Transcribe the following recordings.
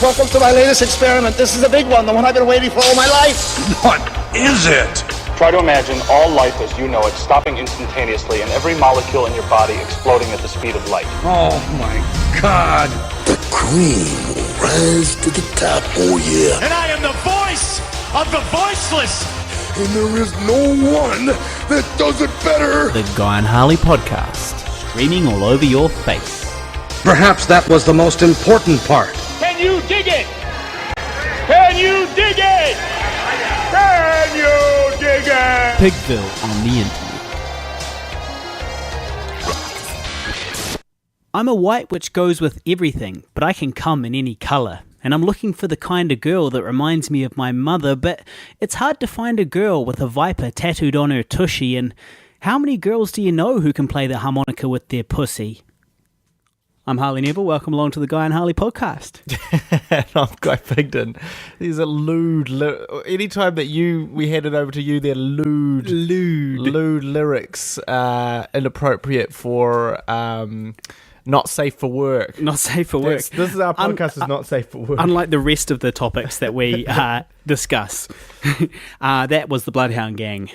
Welcome to my latest experiment. This is a big one, the one I've been waiting for all my life. What is it? Try to imagine all life as you know it stopping instantaneously and every molecule in your body exploding at the speed of light. Oh my God. The cream will rise to the top, oh yeah. And I am the voice of the voiceless. And there is no one that does it better. The Guy and Harley podcast, streaming all over your face. Perhaps that was the most important part. Can you dig it? Can you dig it? Can you dig it? Pigville on the internet. I'm a white which goes with everything, but I can come in any colour. And I'm looking for the kind of girl that reminds me of my mother, but it's hard to find a girl with a viper tattooed on her tushy, and how many girls do you know who can play the harmonica with their pussy? I'm Harley Neville, welcome along to the Guy and Harley podcast. And I'm Guy Pigden. These are lewd, anytime that we hand it over to you, they're lewd lyrics, inappropriate for, not safe for work. Not safe for work. This is our podcast is not safe for work. Unlike the rest of the topics that we discuss. That was the Bloodhound Gang.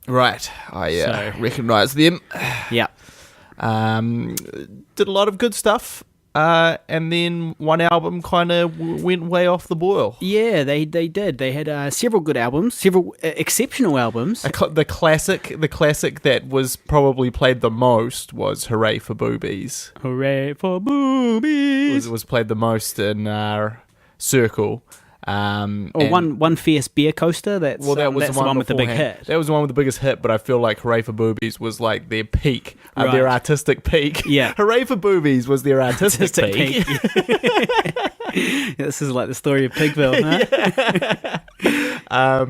Right. I recognise them. Yeah. Did a lot of good stuff, and then one album kind of went way off the boil. Yeah, they did. They had several good albums, several exceptional albums. The classic that was probably played the most was "Hooray for Boobies." Hooray for boobies! It was played the most in our circle. One fierce beer coaster. That's the one with the big hit. That was the one with the biggest hit, but I feel like "Hooray for Boobies" was like their peak, their artistic peak. Yeah, "Hooray for Boobies" was their artistic peak. This is like the story of Pigville, huh?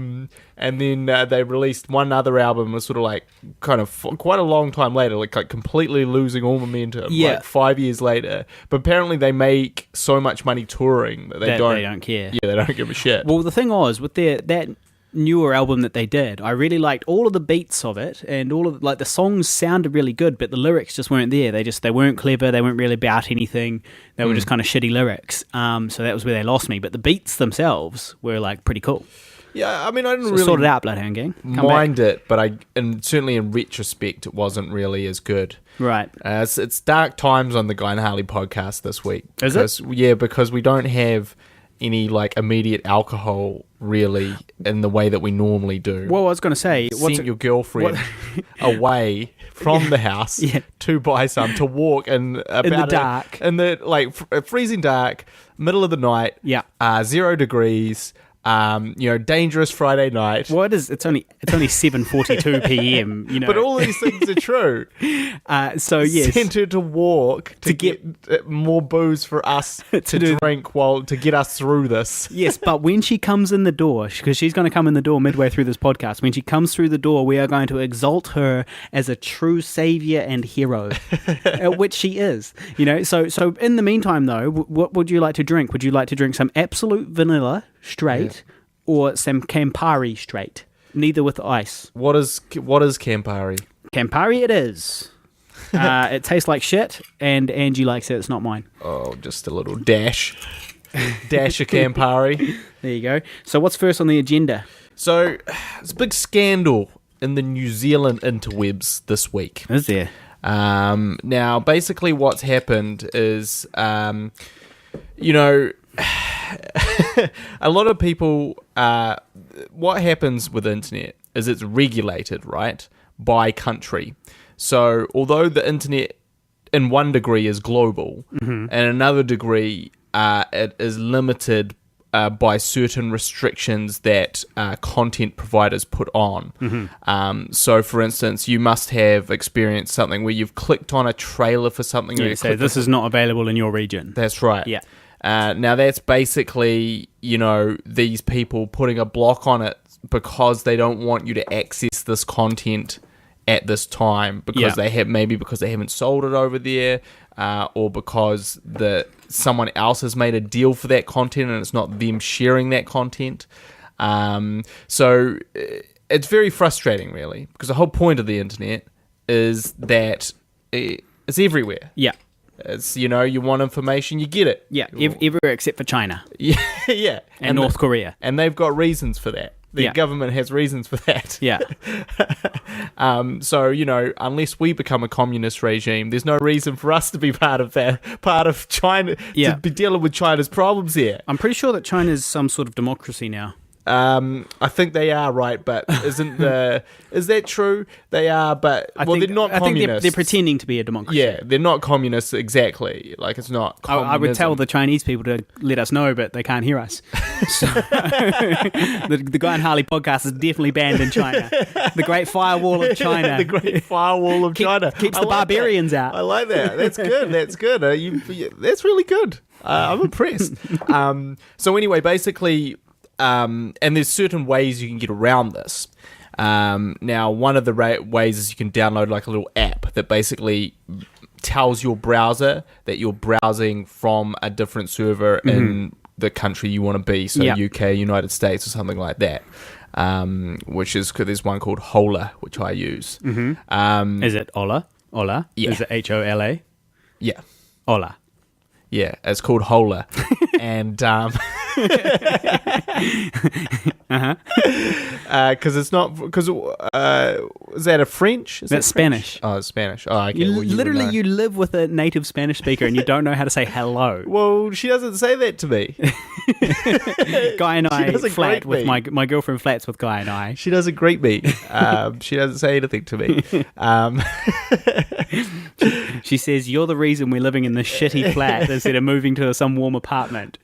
And then they released one other album, was sort of like kind of quite a long time later, like completely losing all momentum. Yeah, like 5 years later. But apparently they make so much money touring that they don't care. Yeah, they don't give a shit. Well, the thing was with that newer album that they did, I really liked all of the beats of it, and all of the songs sounded really good, but the lyrics just weren't there. They weren't clever. They weren't really about anything. They were just kind of shitty lyrics. So that was where they lost me. But the beats themselves were like pretty cool. Yeah, I mean, I didn't really sort it out, Bloodhound Gang. Mind it, but certainly in retrospect, it wasn't really as good. Right. It's dark times on the Guy and Harley podcast this week. Is it? Yeah, because we don't have any immediate alcohol really in the way that we normally do. Well, I was going to say, sent your girlfriend away from the house to buy some, to walk in the dark, in the freezing dark, middle of the night. Yeah, 0 degrees. Dangerous Friday night. Well, it's only 7:42 p.m. But all these things are true. So yes, sent her to walk to get more booze for us to drink to get us through this. Yes, but when she comes in the door, because she's going to come in the door midway through this podcast, when she comes through the door, we are going to exalt her as a true savior and hero, which she is. So in the meantime, though, what would you like to drink? Would you like to drink some Absolute Vanilla straight, or some Campari straight? Neither with ice. What is Campari? Campari it is. It tastes like shit, and Angie likes it. It's not mine. Oh, just a little dash of Campari. There you go. So what's first on the agenda? So it's a big scandal in the New Zealand interwebs this week. Is there? Now, basically what's happened is, a lot of people, what happens with the internet is it's regulated, right, by country. So although the internet in one degree is global, and another degree it is limited by certain restrictions that content providers put on. So for instance, you must have experienced something where you've clicked on a trailer for something. Yeah, so this is not available in your region. That's right. Yeah. Now that's basically, these people putting a block on it because they don't want you to access this content at this time because they haven't sold it over there, or because someone else has made a deal for that content and it's not them sharing that content. So it's very frustrating, really, because the whole point of the internet is that it's everywhere. Yeah. It's, you want information, you get it. Yeah, everywhere except for China Yeah. and North Korea. And they've got reasons for that. The government has reasons for that. Yeah. So, unless we become a communist regime, there's no reason for us to be part of China, to be dealing with China's problems here. I'm pretty sure that China's some sort of democracy now. I think they are, right, but is that true? They are, but they're not communists. I think they're pretending to be a democracy. Yeah, they're not communists exactly. Like, it's not communism. I would tell the Chinese people to let us know, but they can't hear us. So, the Guy and Harley podcast is definitely banned in China. The Great Firewall of China. The Great Firewall of China. Keeps the barbarians out. I like that. That's good. That's good. That's really good. I'm impressed. So anyway, basically... and there's certain ways you can get around this. Now, one of the ways is you can download like a little app that basically tells your browser that you're browsing from a different server in the country you want to be, so UK, United States, or something like that. Which is, there's one called Hola, which I use. Is it Ola? Ola? Yeah. Is it HOLA? Yeah. Ola. Yeah, it's called Hola. And because it's not, because is that a French? That's Spanish. Oh, it's Spanish. Oh, okay. You live with a native Spanish speaker and you don't know how to say hello. Well, she doesn't say that to me. Guy and I flat greet with me. my girlfriend flats with Guy and I. She doesn't greet me. She doesn't say anything to me. She says, "You're the reason we're living in this shitty flat instead of moving to some warm apartment."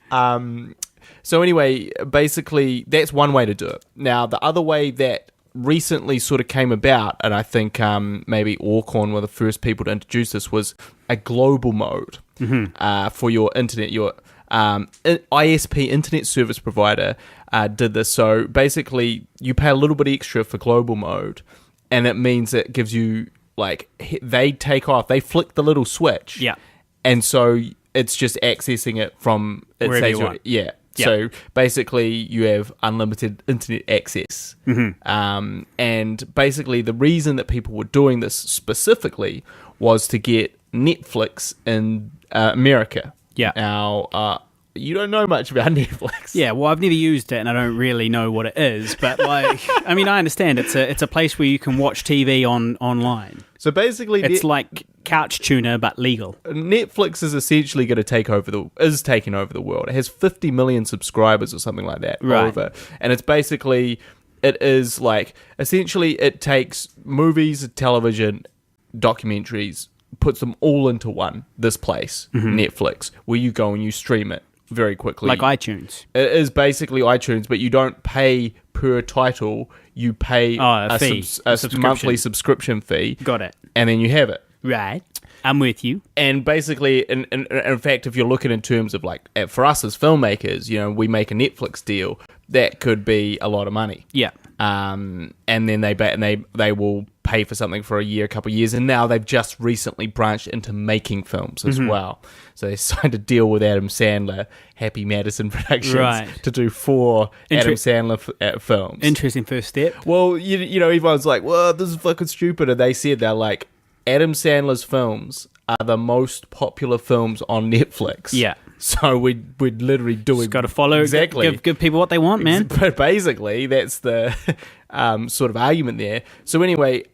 So anyway, basically, that's one way to do it. Now, the other way that recently sort of came about, and I think maybe Orcorn were the first people to introduce this, was a global mode for your internet. Your ISP, Internet Service Provider, did this. So basically, you pay a little bit extra for global mode, and it means it gives you, like, they flick the little switch. Yeah. And so it's just accessing it from... Wherever you want. Yeah. Yeah. So basically, you have unlimited internet access. And basically, the reason that people were doing this specifically was to get Netflix in America. Yeah. Now, you don't know much about Netflix. Yeah, well, I've never used it and I don't really know what it is. But, like, I mean, I understand it's a place where you can watch TV online. So basically... It's like couch tuna, but legal. Netflix is essentially going to taking over the world. It has 50 million subscribers or something like that. Right. Over. And it's basically, it is like, essentially it takes movies, television, documentaries, puts them all into this place, Netflix, where you go and you stream it very quickly. Like iTunes. It is basically iTunes, but you don't pay per title. You pay a fee. a monthly subscription fee. Got it. And then you have it. Right. I'm with you. And basically, in fact, if you're looking in terms of, like, for us as filmmakers, we make a Netflix deal, that could be a lot of money. Yeah. And then they will pay for something for a year, a couple of years, and now they've just recently branched into making films as well. So they signed a deal with Adam Sandler, Happy Madison Productions, to do 4 Adam Sandler films. Interesting first step. Well, everyone's like, well, this is fucking stupid. And they said, they're like, Adam Sandler's films are the most popular films on Netflix. Yeah. So we'd literally do it. Got to follow. Exactly. Give people what they want, man. But basically, that's the sort of argument there. So anyway,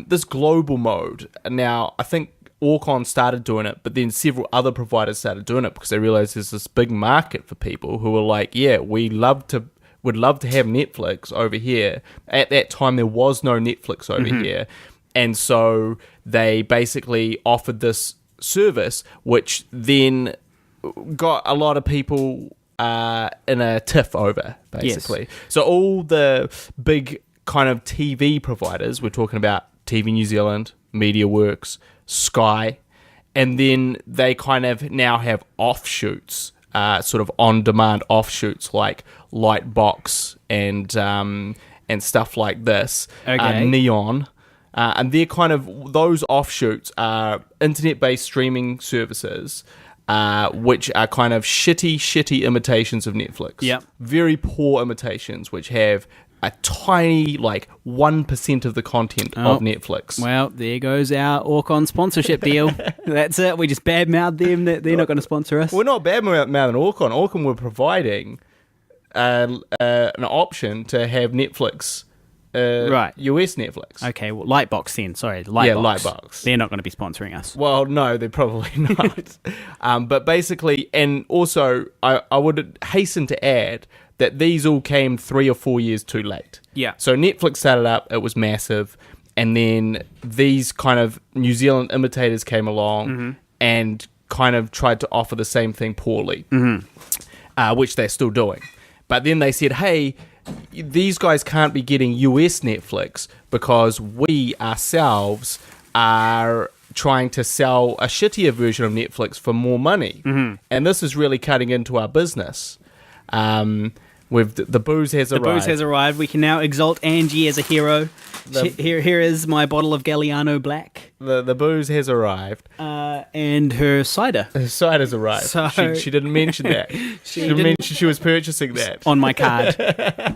this global mode. Now, I think Orcon started doing it, but then several other providers started doing it because they realized there's this big market for people who are like, yeah, would love to have Netflix over here. At that time, there was no Netflix over here. And so they basically offered this service, which then got a lot of people in a tiff over, basically. Yes. So all the big kind of TV providers, we're talking about TV New Zealand, MediaWorks, Sky, and then they kind of now have offshoots, sort of on-demand offshoots like Lightbox and stuff like this, Neon. And they're kind of, those offshoots are internet-based streaming services, which are kind of shitty imitations of Netflix. Yep. Very poor imitations, which have a tiny, 1% of the content of Netflix. Well, there goes our Orcon sponsorship deal. That's it. We just badmouthed them that they're not going to sponsor us. We're not badmouthing Orcon. Orcon were providing an option to have Netflix, right? US Netflix. Okay, well, Lightbox then. Sorry, Lightbox. Yeah, Lightbox. They're not going to be sponsoring us. Well, no, they're probably not. But basically, and also, I would hasten to add that these all came 3 or 4 years too late. Yeah. So Netflix started up, it was massive, and then these kind of New Zealand imitators came along and kind of tried to offer the same thing poorly, which they're still doing. But then they said, hey, these guys can't be getting US Netflix because we ourselves are trying to sell a shittier version of Netflix for more money. And this is really cutting into our business. With the booze has arrived. The booze has arrived. We can now exalt Angie as a hero. Here is my bottle of Galliano Black. The booze has arrived. And her cider. Her cider's arrived. So- She didn't mention that. She didn't mention she was purchasing that. On my card.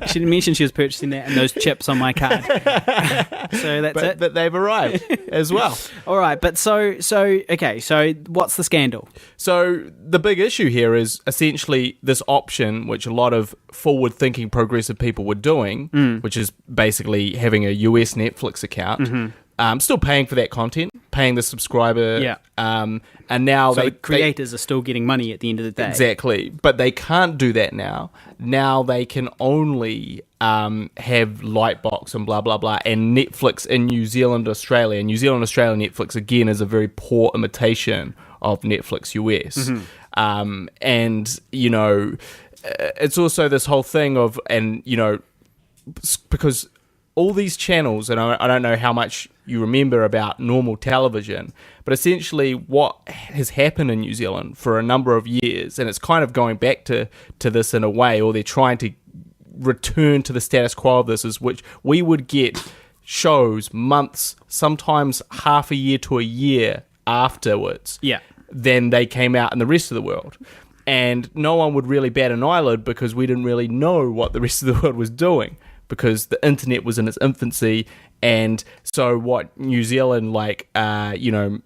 She didn't mention she was purchasing that and those chips on my card. So that's it. But they've arrived as well. All right, but so what's the scandal? So the big issue here is essentially this option, which a lot of forward-thinking progressive people were doing, which is basically having a US Netflix account, still paying for that content, paying the subscriber, and now So the creators are still getting money at the end of the day. Exactly, but they can't do that now. Now they can only have Lightbox and blah blah blah, and Netflix in New Zealand, Australia. New Zealand, Australia, Netflix again is a very poor imitation of Netflix US, and you know, it's also this whole thing of, and you know, because all these channels, and I don't know how much you remember about normal television, but essentially what has happened in New Zealand for a number of years, and it's kind of going back to this in a way, or they're trying to return to the status quo of this, is which we would get shows months, sometimes half a year to a year afterwards than they came out in the rest of the world. And no one would really bat an eyelid because we didn't really know what the rest of the world was doing, because the internet was in its infancy. And so what New Zealand, MediaWorks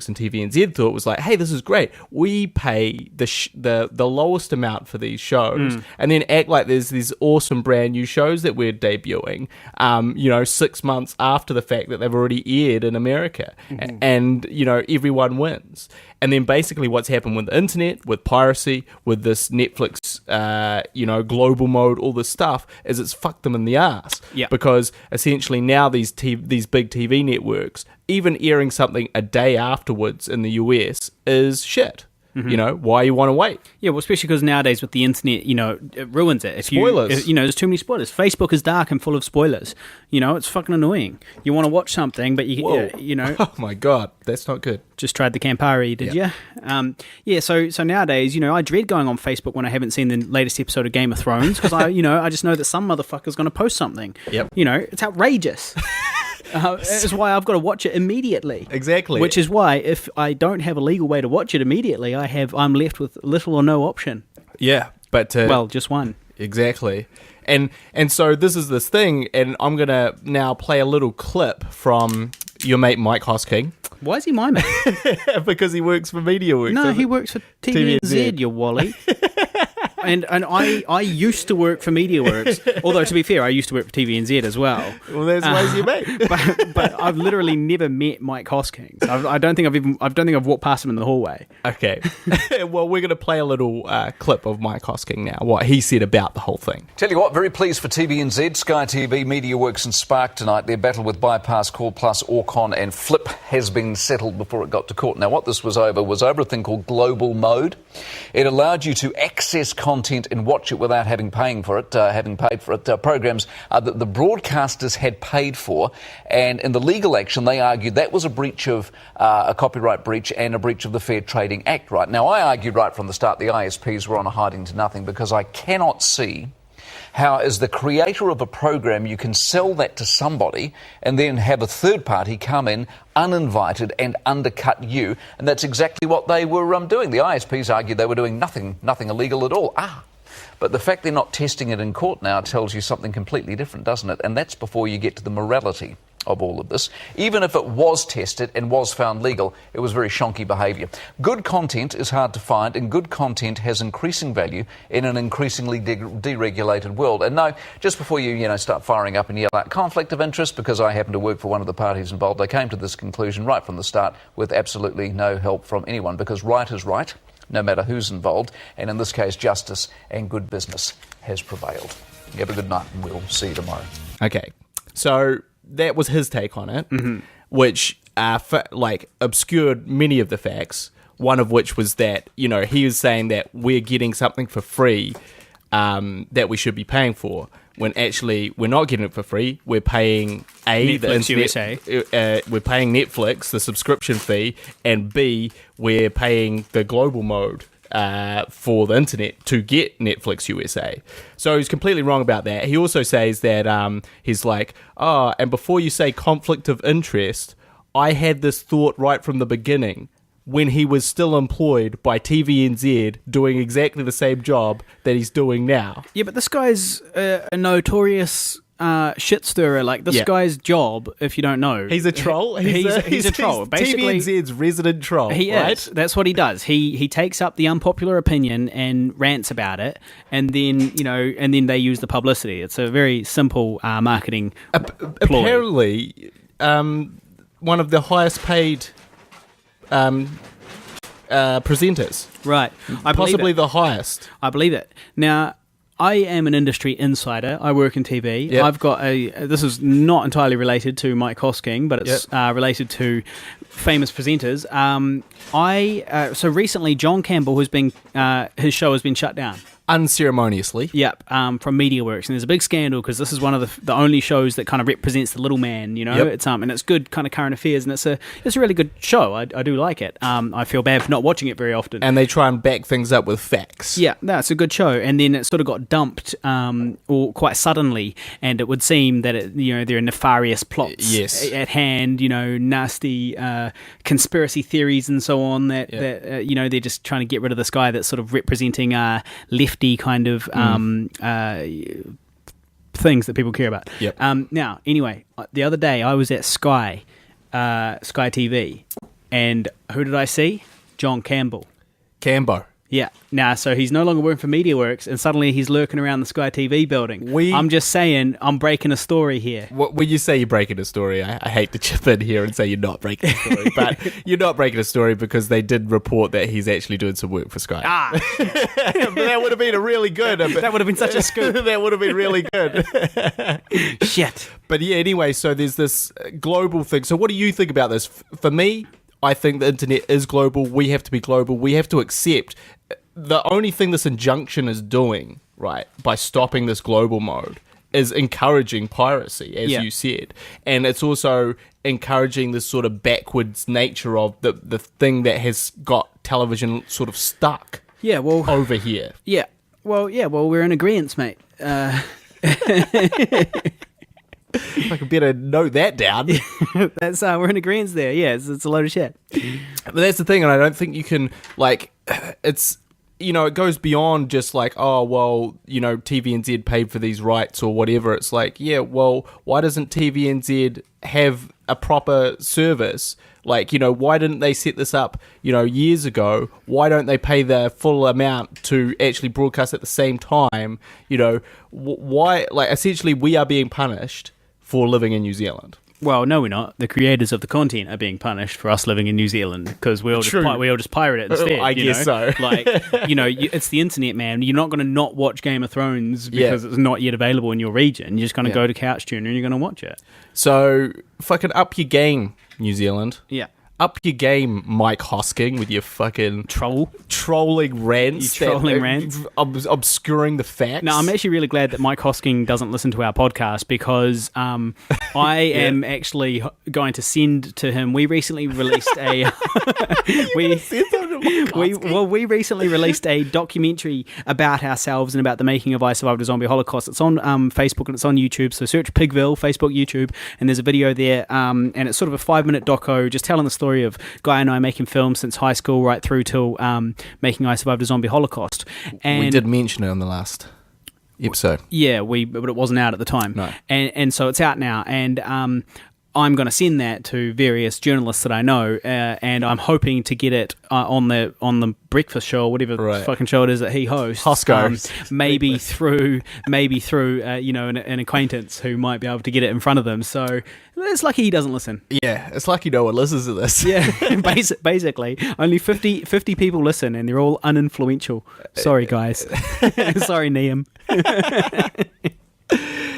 and TVNZ thought was like, hey, this is great. We pay the lowest amount for these shows and then act like there's these awesome brand new shows that we're debuting, 6 months after the fact that they've already aired in America. And, everyone wins. And then basically what's happened with the internet, with piracy, with this Netflix, global mode, all this stuff, is it's fucked them in the ass. Yeah. Because essentially now these big TV networks, even airing something a day afterwards in the US is shit. Why you want to wait? Yeah, well, especially because nowadays with the internet, it ruins it. Spoilers. There's too many spoilers. Facebook is dark and full of spoilers. It's fucking annoying. You want to watch something, but oh my God, that's not good. Just tried the Campari, did you? So nowadays, I dread going on Facebook when I haven't seen the latest episode of Game of Thrones, because I just know that some motherfucker's going to post something. Yep. It's outrageous. That's why I've got to watch it immediately. Exactly. Which is why if I don't have a legal way to watch it immediately, I'm left with little or no option. Yeah, but just one. Exactly. And so this is this thing, and I'm gonna now play a little clip from your mate Mike Hosking. Why is he my mate? Because he works for MediaWorks. No, he works for TVNZ, you wally. And I used to work for MediaWorks, although to be fair, I used to work for TVNZ as well. Well, that's why he's your mate. But I've literally never met Mike Hoskins. I don't think I've walked past him in the hallway. Okay. Well, we're going to play a little clip of Mike Hosking now, what he said about the whole thing. Tell you what, very pleased for TVNZ, Sky TV, MediaWorks and Spark tonight. Their battle with Bypass, Call Plus, Orcon and Flip has been settled before it got to court. Now, what this was over a thing called global mode. It allowed you to access content and watch it without having paid for it. Programs that the broadcasters had paid for, and in the legal action they argued that was a breach of a copyright breach and a breach of the Fair Trading Act. Right now, I argued right from the start the ISPs were on a hiding to nothing, because I cannot see how, as the creator of a program, you can sell that to somebody and then have a third party come in uninvited and undercut you. And that's exactly what they were doing. The ISPs argued they were doing nothing illegal at all. But the fact they're not testing it in court now tells you something completely different, doesn't it? And that's before you get to the morality of all of this. Even if it was tested and was found legal, it was very shonky behaviour. Good content is hard to find, and good content has increasing value in an increasingly deregulated world. And no, just before you start firing up and yell out conflict of interest, because I happen to work for one of the parties involved, I came to this conclusion right from the start with absolutely no help from anyone, because right is right, no matter who's involved, and in this case, justice and good business has prevailed. You have a good night, and we'll see you tomorrow. Okay, so that was his take on it, which obscured many of the facts. One of which was that he was saying that we're getting something for free that we should be paying for, when actually we're not getting it for free. We're paying Netflix USA. We're paying Netflix the subscription fee, and B, we're paying the global mode for the internet to get Netflix USA. So he's completely wrong about that. He also says that he's like, and before you say conflict of interest, I had this thought right from the beginning, when he was still employed by TVNZ doing exactly the same job that he's doing now. Yeah, but this guy's a notorious shit stirrer. Like, this guy's job, if you don't know, he's a troll. He's a troll. Basically, TVNZ's resident troll. He right? is. That's what he does. He takes up the unpopular opinion and rants about it, and then they use the publicity. It's a very simple marketing ploy. Apparently, one of the highest paid presenters, right? Possibly the highest. I believe it. Now, I am an industry insider. I work in TV. Yep. I've got this is not entirely related to Mike Hosking, but it's related to famous presenters. So recently, John Campbell has been his show has been shut down. Unceremoniously. Yep, from MediaWorks, and there's a big scandal because this is one of the only shows that kind of represents the little man, Yep. It's and it's good kind of current affairs, and it's a really good show. I do like it. I feel bad for not watching it very often. And they try and back things up with facts. Yeah, that's a good show. And then it sort of got dumped, or quite suddenly, and it would seem that there are nefarious plots at hand, nasty conspiracy theories and so on that they're just trying to get rid of this guy that's sort of representing lefty kind of things that people care about. Yep. Now, anyway, the other day I was at Sky TV, and who did I see? John Campbell. Cambo. Yeah. Now, so he's no longer working for MediaWorks, and suddenly he's lurking around the Sky TV building. I'm just saying, I'm breaking a story here. When you say you're breaking a story, I hate to chip in here and say you're not breaking a story, but you're not breaking a story because they did report that he's actually doing some work for Sky. But that would have been a really good. That would have been such a scoop. That would have been really good. Shit. But yeah, anyway, so there's this global thing. So what do you think about this? For me, I think the internet is global. We have to be global. We have to accept the only thing this injunction is doing, right, by stopping this global mode, is encouraging piracy, as you said. And it's also encouraging this sort of backwards nature of the thing that has got television sort of stuck over here. Yeah. Well, we're in agreement, mate. If I could better note that down. That's we're in agreement there. Yeah, it's a load of shit. But that's the thing, and I don't think you can, it's, it goes beyond just TVNZ paid for these rights or whatever. It's like, why doesn't TVNZ have a proper service? Why didn't they set this up, years ago? Why don't they pay the full amount to actually broadcast at the same time? Why, essentially we are being punished for living in New Zealand. Well, no, we're not. The creators of the content are being punished for us living in New Zealand because we all just pirate it instead. I guess so. It's the internet, man. You're not going to not watch Game of Thrones because it's not yet available in your region. You're just going to go to CouchTuner and you're going to watch it. So, fucking up your game, New Zealand. Yeah. Up your game, Mike Hosking, with your fucking trolling rants. Obscuring the facts. No, I'm actually really glad that Mike Hosking doesn't listen to our podcast because I am actually going to send to him. We recently released a we recently released a documentary about ourselves and about the making of I Survived a Zombie Holocaust. It's on Facebook and it's on YouTube. So search Pigville, Facebook, YouTube, and there's a video there. And it's sort of a 5-minute doco, just telling the story of Guy and I making films since high school right through till making I Survived a Zombie Holocaust. And we did mention it on the last episode. Yeah, but it wasn't out at the time. No. And so it's out now, and I'm going to send that to various journalists that I know, and I'm hoping to get it on the breakfast show or whatever fucking show it is that he hosts. Hosco. Maybe through an acquaintance who might be able to get it in front of them. So it's lucky he doesn't listen. Yeah, it's lucky no one listens to this. Yeah, basically. Only 50 people listen, and they're all uninfluential. Sorry, guys. Sorry, Liam.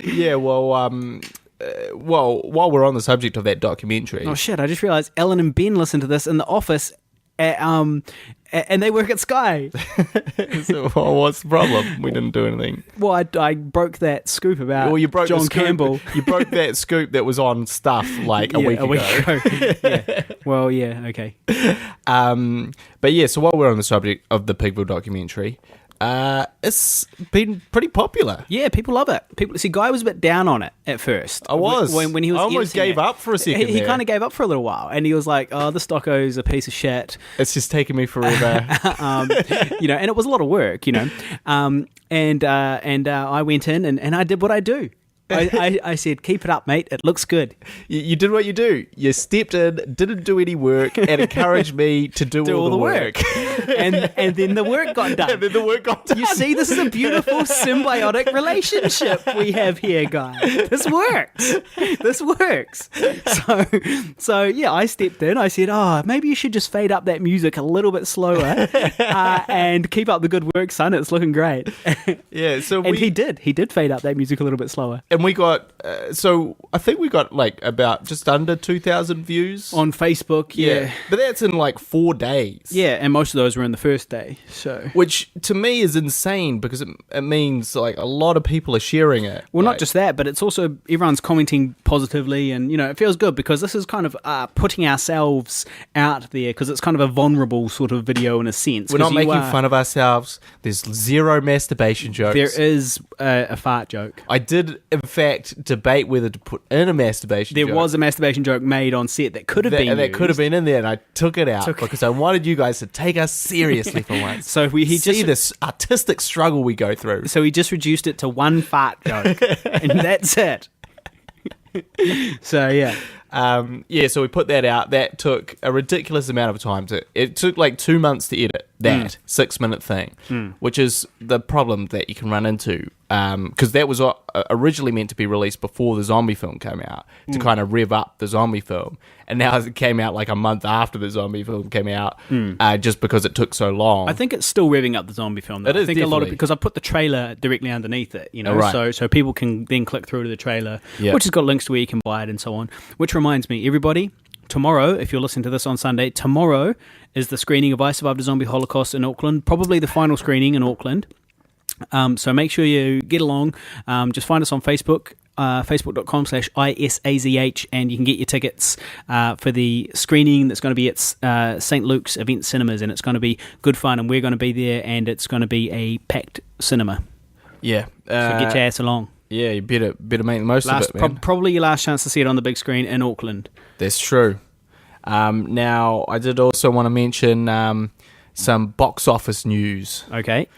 Yeah, well, while we're on the subject of that documentary... Oh, shit, I just realised Ellen and Ben listen to this in the office, and they work at Sky. So, what's the problem? We didn't do anything. Well, I broke that scoop about John Campbell. You broke that scoop that was on Stuff like a week ago. Yeah. Well, yeah, okay. But yeah, so while we're on the subject of the Pigville documentary... it's been pretty popular. Yeah, people love it. Guy was a bit down on it at first. I was. When he was I almost gave up for a second. He kind of gave up for a little while, and he was like, "Oh, this doco's a piece of shit. It's just taking me forever." And it was a lot of work, And I went in and I did what I do. I said, keep it up, mate. It looks good. You did what you do. You stepped in, didn't do any work, and encouraged me to do all the work. and then the work got done. You see, this is a beautiful symbiotic relationship we have here, guys. This works. So yeah, I stepped in. I said, maybe you should just fade up that music a little bit slower and keep up the good work, son. It's looking great. Yeah. So he did fade up that music a little bit slower. And we got, I think we got like about just under 2,000 views. On Facebook, yeah. But that's in like 4 days. Yeah, and most of those were in the first day, so. Which to me is insane because it means like a lot of people are sharing it. Well, not just that, but it's also everyone's commenting positively and, it feels good because this is kind of putting ourselves out there because it's kind of a vulnerable sort of video in a sense. We're not making fun of ourselves. There's zero masturbation jokes. There is a fart joke. I did, in fact, debate whether to put in a masturbation joke. There was a masturbation joke made on set that could have been used. That could have been in there, and I took it out because I wanted you guys to take us seriously for once. So see this artistic struggle we go through. So he just reduced it to one fart joke, and that's it. So, yeah. So we put that out. That took a ridiculous amount of time. It took like 2 months to edit that 6-minute thing, which is the problem that you can run into. Because that was originally meant to be released before the zombie film came out to kind of rev up the zombie film. And now it came out like a month after the zombie film came out just because it took so long. I think it's still revving up the zombie film, though. It is, I think definitely. because I put the trailer directly underneath it, Right. so people can then click through to the trailer, which has got links to where you can buy it and so on. Which reminds me, everybody, tomorrow, if you're listening to this on Sunday, tomorrow is the screening of I Survived a Zombie Holocaust in Auckland, probably the final screening in Auckland. So make sure you get along. Just find us on Facebook, facebook.com/ISAZH, and you can get your tickets for the screening that's going to be at St. Luke's Event Cinemas, and it's going to be good fun, and we're going to be there, and it's going to be a packed cinema. Yeah. So get your ass along. Yeah, you better make the most of it, man. Probably your last chance to see it on the big screen in Auckland. That's true. Now, I did also want to mention some box office news. Okay.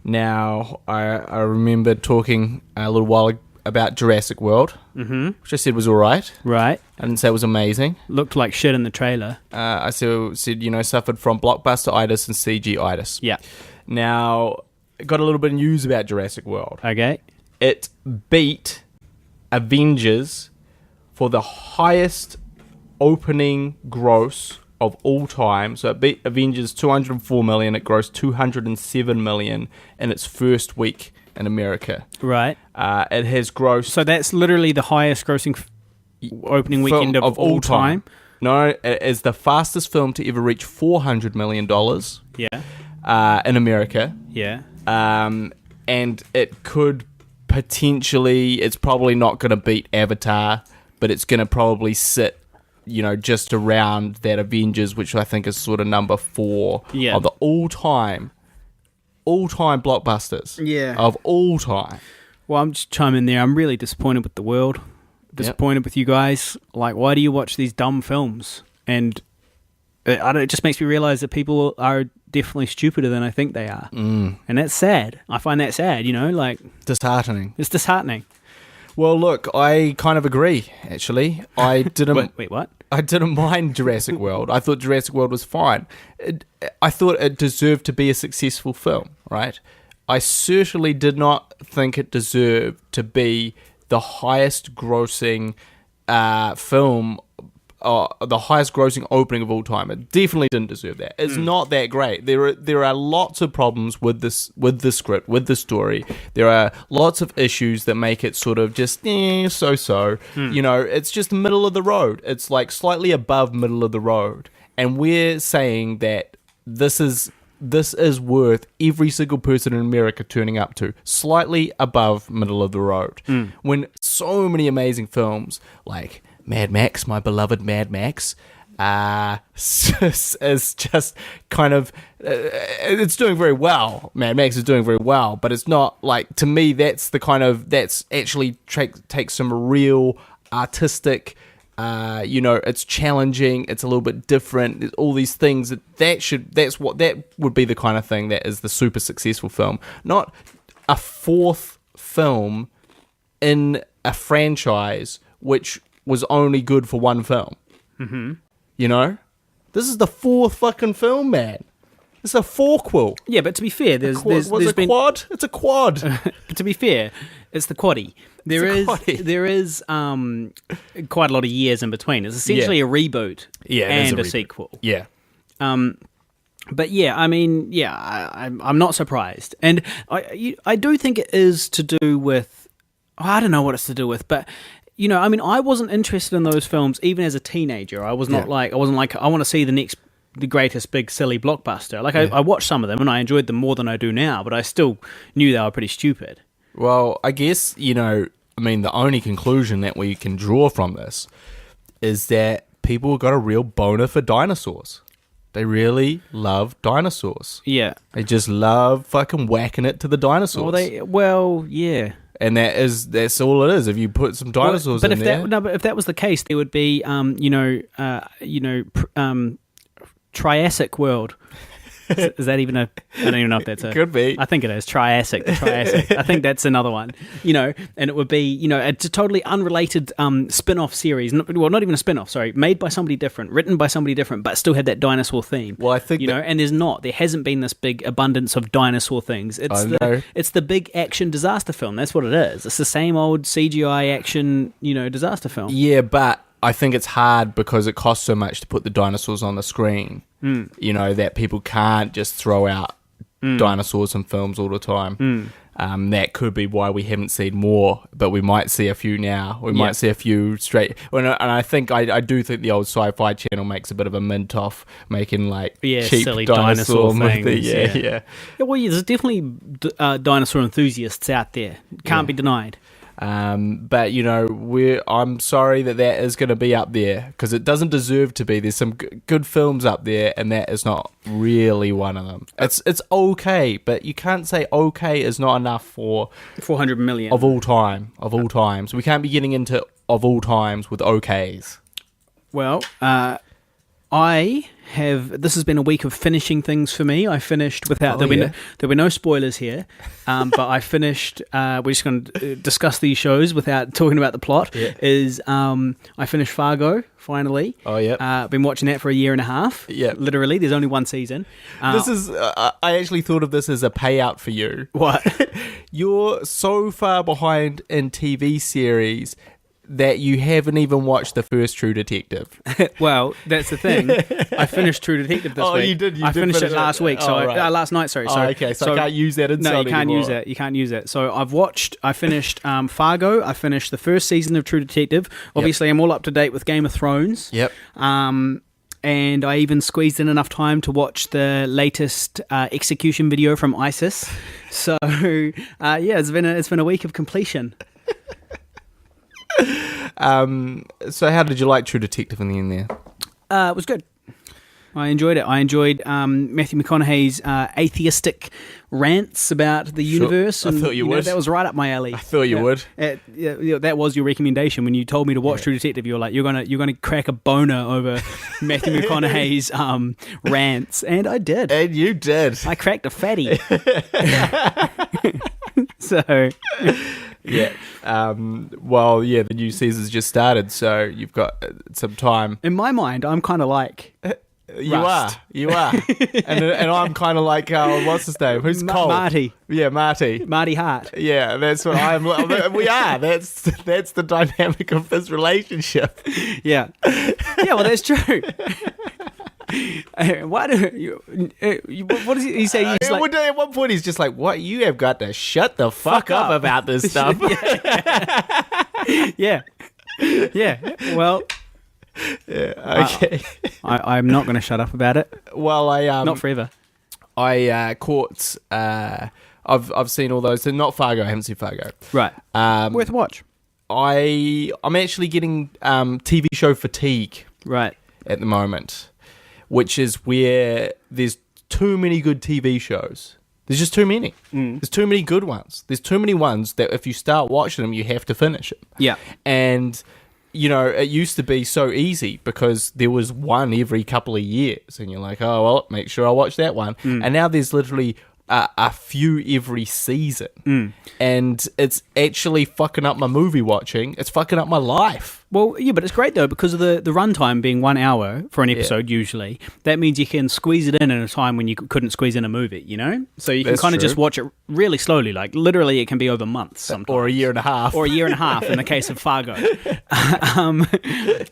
Now, I remember talking a little while about Jurassic World, which I said was all right. Right. I didn't say it was amazing. Looked like shit in the trailer. I said suffered from blockbuster-itis and CG-itis. Yeah. Now, got a little bit of news about Jurassic World. Okay. It beat Avengers for the highest opening gross of all time. So it beat Avengers 204 million. It grossed 207 million in its first week in America. Right. It has grossed... So that's literally the highest grossing opening weekend of all time? No, it is the fastest film to ever reach $400 million. Yeah. In America. Yeah. And it could potentially... It's probably not going to beat Avatar, but it's going to probably sit... just around that Avengers, which I think is sort of number 4 of the all-time blockbusters of all time. Well, I'm just chiming in there. I'm really disappointed with the world. Disappointed with you guys. Like, why do you watch these dumb films? And it just makes me realize that people are definitely stupider than I think they are. And that's sad. I find that sad, like... Disheartening. It's disheartening. Well, look, I kind of agree, actually. I didn't... Wait, what? I didn't mind Jurassic World. I thought Jurassic World was fine. I thought it deserved to be a successful film, right? I certainly did not think it deserved to be the highest grossing film, the highest grossing opening of all time. It definitely didn't deserve that. It's not that great. There are lots of problems with this script, with the story. There are lots of issues that make it sort of just so-so. It's just middle of the road. It's like slightly above middle of the road. And we're saying that this is worth every single person in America turning up to, slightly above middle of the road. When so many amazing films like Mad Max, my beloved Mad Max, is just kind of it's doing very well. Mad Max is doing very well, but it's not like, to me, that's actually takes some real artistic. It's challenging. It's a little bit different. There's all these things that would be the kind of thing that is the super successful film, not a fourth film in a franchise which was only good for one film. This is the fourth fucking film, man. It's a fourquel. Yeah, but to be fair, there's been quad. It's a quad. But to be fair, it's the quaddie. There is quite a lot of years in between. It's essentially a reboot and a sequel. Yeah. But yeah, I mean, I'm not surprised, and I do think it is to do with, I don't know what it's to do with, but I mean, I wasn't interested in those films even as a teenager. I wasn't like I want to see the greatest big silly blockbuster. Like I watched some of them and I enjoyed them more than I do now, but I still knew they were pretty stupid. Well, I guess, the only conclusion that we can draw from this is that people got a real boner for dinosaurs. They really love dinosaurs. Yeah. They just love fucking whacking it to the dinosaurs. Well, yeah. And that's all it is. If you put some dinosaurs in there. But if that was the case, there would be, Triassic World. Is that even I don't even know if that's Could be. I think it is. Triassic. I think that's another one. And it would be, it's a totally unrelated spin-off series. Not even a spin-off, sorry. Made by somebody different, written by somebody different, but still had that dinosaur theme. Well, I think and there hasn't been this big abundance of dinosaur things. It's the big action disaster film. That's what it is. It's the same old CGI action, disaster film. Yeah, but I think it's hard because it costs so much to put the dinosaurs on the screen. That people can't just throw out dinosaurs in films all the time. That could be why we haven't seen more, but we might see a few now. We might see a few straight. And I think I do think the old Sci-Fi Channel makes a bit of a mint off making cheap silly dinosaur things. Yeah. Well, there's definitely dinosaur enthusiasts out there. Can't be denied. But I'm sorry that is going to be up there because it doesn't deserve to be. There's some good films up there, and that is not really one of them. It's okay, but you can't say okay is not enough for 400 million of all time. So we can't be getting into of all times with okays. Well, this has been a week of finishing things for me. I finished without there'll be no spoilers here, but I finished. We're just going to discuss these shows without talking about the plot. I finished Fargo finally. Oh yeah, been watching that for a year and a half. Yeah, literally. There's only one season. This is. I actually thought of this as a payout for you. What? You're so far behind in TV series that you haven't even watched the first True Detective. Well, that's the thing. I finished True Detective this week. You did. I finished it last week. Last night. Sorry. Okay. So I can't use that insult. No, you can't anymore. use it. You can't use it. So I finished Fargo. I finished the first season of True Detective. Obviously, I'm all up to date with Game of Thrones. Yep. And I even squeezed in enough time to watch the latest execution video from ISIS. So it's been a week of completion. So how did you like True Detective in the end there? It was good. I enjoyed it. I enjoyed Matthew McConaughey's atheistic rants about the universe. I And, thought you would. That was right up my alley. I thought you would. That was your recommendation when you told me to watch True Detective. You were like, you're gonna crack a boner over Matthew McConaughey's rants, and I did. And you did. I cracked a fatty. So. Yeah. Well, yeah, the new season's just started, so you've got some time. In my mind, I'm kind of like You are. and I'm kind of like, what's his name? Who's Cole? Marty. Yeah, Marty. Marty Hart. Yeah, that's what I'm. We are. That's the dynamic of this relationship. Yeah. Yeah, well, that's true. Why do you? What does he say? He's like, At one point, he's just like, "What? You have got to shut the fuck up about this stuff." Yeah. Well. Yeah. Okay. I'm not going to shut up about it. Well, not forever. I caught. I've seen all those. They're not Fargo. I haven't seen Fargo. Right. Worth a watch. I'm actually getting TV show fatigue. Right. At the moment, which is where there's too many good TV shows. There's just too many. There's too many good ones. There's too many ones that if you start watching them, you have to finish them. Yeah. And, it used to be so easy because there was one every couple of years. And you're like, oh, well, make sure I watch that one. And now there's literally a few every season. And it's actually fucking up my movie watching. It's fucking up my life. Well, yeah, but it's great though because of the runtime being 1 hour for an episode usually. That means you can squeeze it in a time when you couldn't squeeze in a movie, So you can kind of just watch it really slowly. Like literally it can be over months sometimes. Or a year and a half. Or a year and a half in the case of Fargo.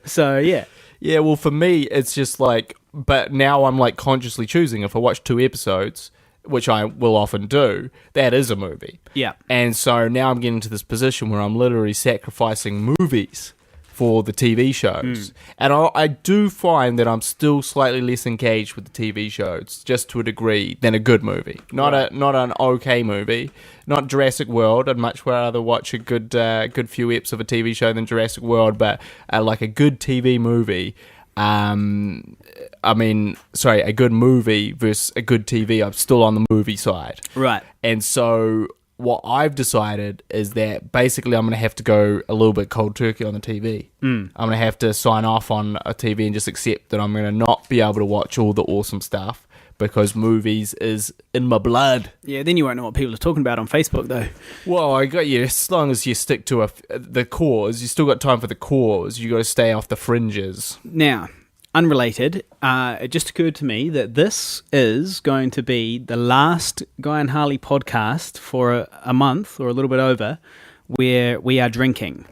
So, yeah. Yeah, well, for me, it's just like, but now I'm like consciously choosing if I watch 2 episodes, which I will often do, that is a movie. Yeah. And so now I'm getting to this position where I'm literally sacrificing movies for the TV shows. And I do find that I'm still slightly less engaged with the TV shows, just to a degree, than a good movie. Not an okay movie. Not Jurassic World. I'd much rather watch a good few eps of a TV show than Jurassic World, but like a good TV movie. A good movie versus a good TV. I'm still on the movie side. Right. And so what I've decided is that basically I'm going to have to go a little bit cold turkey on the TV. I'm going to have to sign off on a TV and just accept that I'm going to not be able to watch all the awesome stuff because movies is in my blood. Yeah, then you won't know what people are talking about on Facebook, though. Well, I got you. As long as you stick to the cause, you still got time for the cause. You got to stay off the fringes. Now, unrelated, it just occurred to me that this is going to be the last Guy and Harley podcast for a month or a little bit over where we are drinking.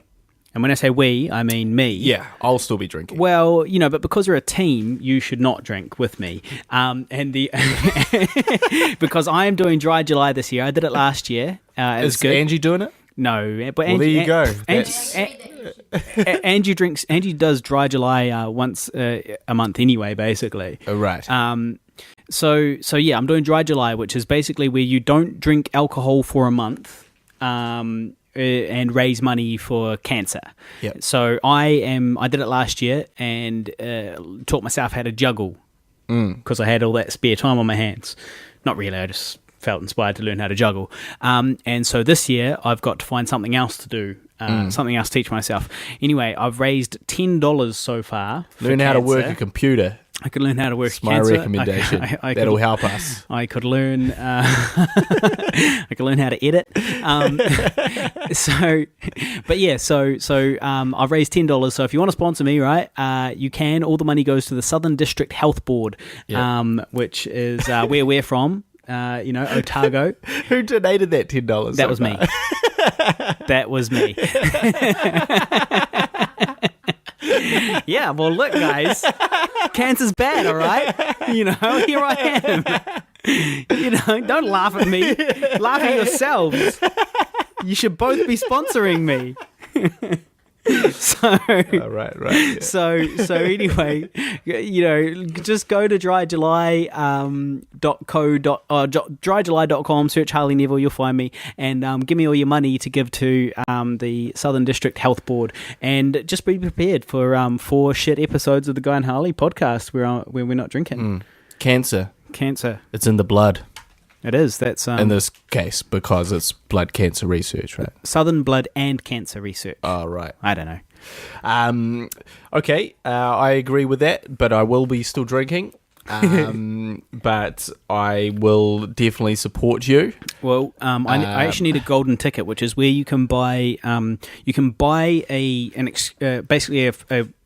And when I say we, I mean me. Yeah, I'll still be drinking. Well, but because we're a team, you should not drink with me. Because I am doing Dry July this year. I did it last year. Is good. Angie doing it? No, but well, there you go. Angie does Dry July once a month anyway, basically. Oh, right. So yeah, I'm doing Dry July, which is basically where you don't drink alcohol for a month. And raise money for cancer. Yep. So I did it last year and taught myself how to juggle because I had all that spare time on my hands. Not really, I just felt inspired to learn how to juggle. And so this year I've got to find something else to do, something else to teach myself. Anyway, I've raised $10 so far. Learn how to work a computer. I could learn how to work. That's my recommendation. That'll help us. I could learn. I could learn how to edit. So I've raised $10. So if you want to sponsor me, right, you can. All the money goes to the Southern District Health Board, which is where we're from. Otago. Who donated that $10? That was me. That was me. Yeah, well, look, guys, cancer's bad, all right? Here I am. Don't laugh at me. Laugh at yourselves. You should both be sponsoring me. So, right. Yeah. so anyway, just go to dryjuly.com, search Harley Neville, you'll find me, and give me all your money to give to the Southern District Health Board, and just be prepared for 4 shit episodes of the Guy and Harley podcast where we're not drinking. Cancer. It's in the blood. It is. That's in this case because it's blood cancer research, right? Southern blood and cancer research. Oh, right. I don't know. Okay, I agree with that, but I will be still drinking. But I will definitely support you. Well, I actually need a golden ticket, which is where you can buy basically a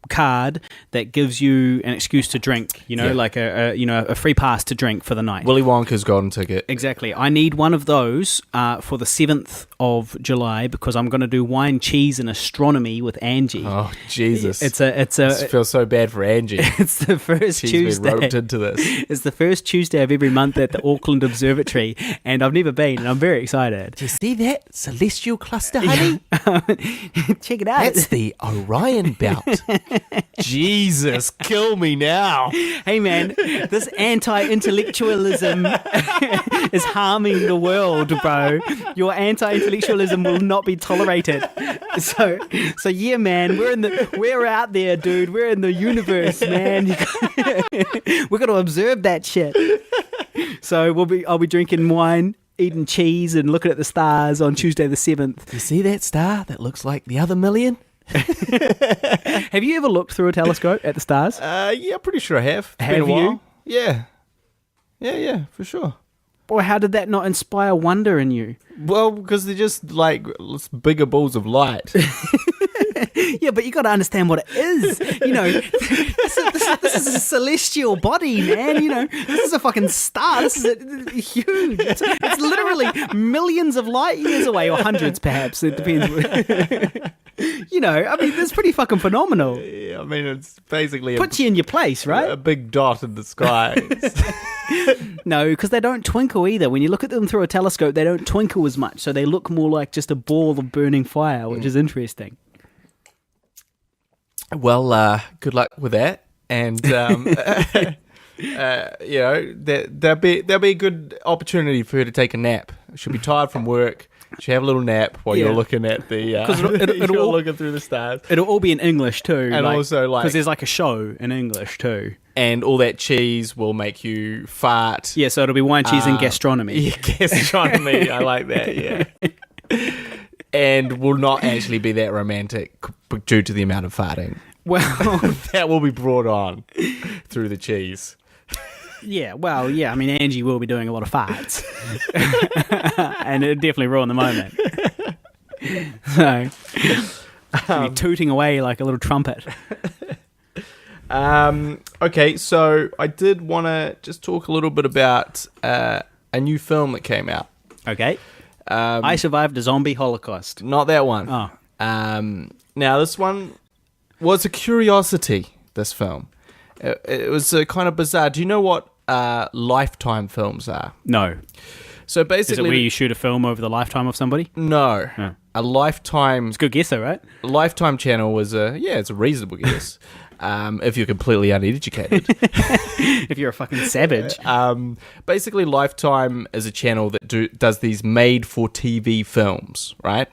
card that gives you an excuse to drink. Like a free pass to drink for the night. Willy Wonka's golden ticket. Exactly. I need one of those for the 7th of July because I'm going to do wine, cheese, and astronomy with Angie. Oh Jesus! It's a. I feel so bad for Angie. It's the first She's Tuesday. been roped into this. It's the first Tuesday of every month at the Auckland Observatory, and I've never been, and I'm very excited. Do you see that celestial cluster, honey? Check it out. That's the Orion Belt. Jesus, kill me now. Hey man, this anti-intellectualism is harming the world, bro. Your anti-intellectualism will not be tolerated. So yeah, man, we're out there, dude. We're in the universe, man. We're gonna observe that shit. So I'll be drinking wine, eating cheese, and looking at the stars on Tuesday the 7th. You see that star that looks like the other million? Have you ever looked through a telescope at the stars? Yeah, pretty sure I have. Have you? Yeah, for sure. Boy, how did that not inspire wonder in you? Well, because they're just like bigger balls of light. Yeah, but you got to understand what it is. This is a celestial body, man. This is a fucking star. This is huge. It's literally millions of light years away, or hundreds, perhaps. It depends. It's pretty fucking phenomenal. Yeah, it's basically puts you in your place, right? A big dot in the sky. No, because they don't twinkle either. When you look at them through a telescope, they don't twinkle as much, so they look more like just a ball of burning fire, which is interesting. Well, good luck with that, and there'll be a good opportunity for her to take a nap. She'll be tired from work. She'll have a little nap while you're looking at the. You're looking through the stars. It'll all be in English too, and also because there's like a show in English too. And all that cheese will make you fart. Yeah, so it'll be wine, cheese, and gastronomy. Yeah, gastronomy. I like that. Yeah. And will not actually be that romantic due to the amount of farting. Well, that will be brought on through the cheese. Yeah, well, yeah. Angie will be doing a lot of farts, and it'll definitely ruin the moment. So, she'll be tooting away like a little trumpet. Okay, so I did want to just talk a little bit about a new film that came out. Okay. I Survived a Zombie Holocaust. Not that one. Oh. Now, this one was a curiosity, this film. It was kind of bizarre. Do you know what Lifetime films are? No. So basically... Is it where you shoot a film over the lifetime of somebody? No. Oh. A Lifetime... It's a good guess though, right? Lifetime channel was it's a reasonable guess. If you're completely uneducated. If you're a fucking savage. Basically, Lifetime is a channel that does these made-for-TV films, right?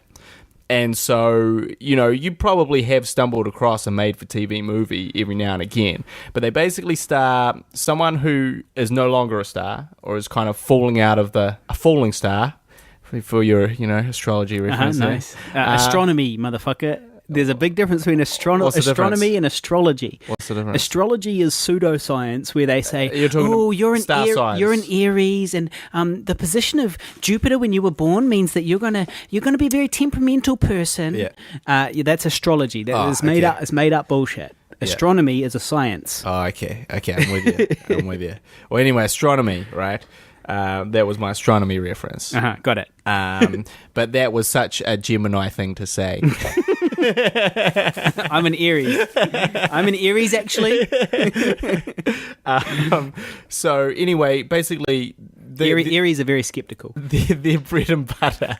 And so, you probably have stumbled across a made-for-TV movie every now and again. But they basically star someone who is no longer a star, or is kind of falling out of a falling star, for your, astrology reference. Nice. Astronomy, motherfucker. There's a big difference between astronomy and astrology. What's the difference? Astrology is pseudoscience, where they say, you're an Aries, and the position of Jupiter when you were born means that you're gonna be a very temperamental person. Yeah. That's astrology. That is made up. It's made up bullshit. Astronomy is a science. Oh, okay, I'm with you. Well, anyway, astronomy, right? That was my astronomy reference. Got it. But that was such a Gemini thing to say. I'm an Aries, actually. So anyway, basically... Aries are very skeptical. Their bread and butter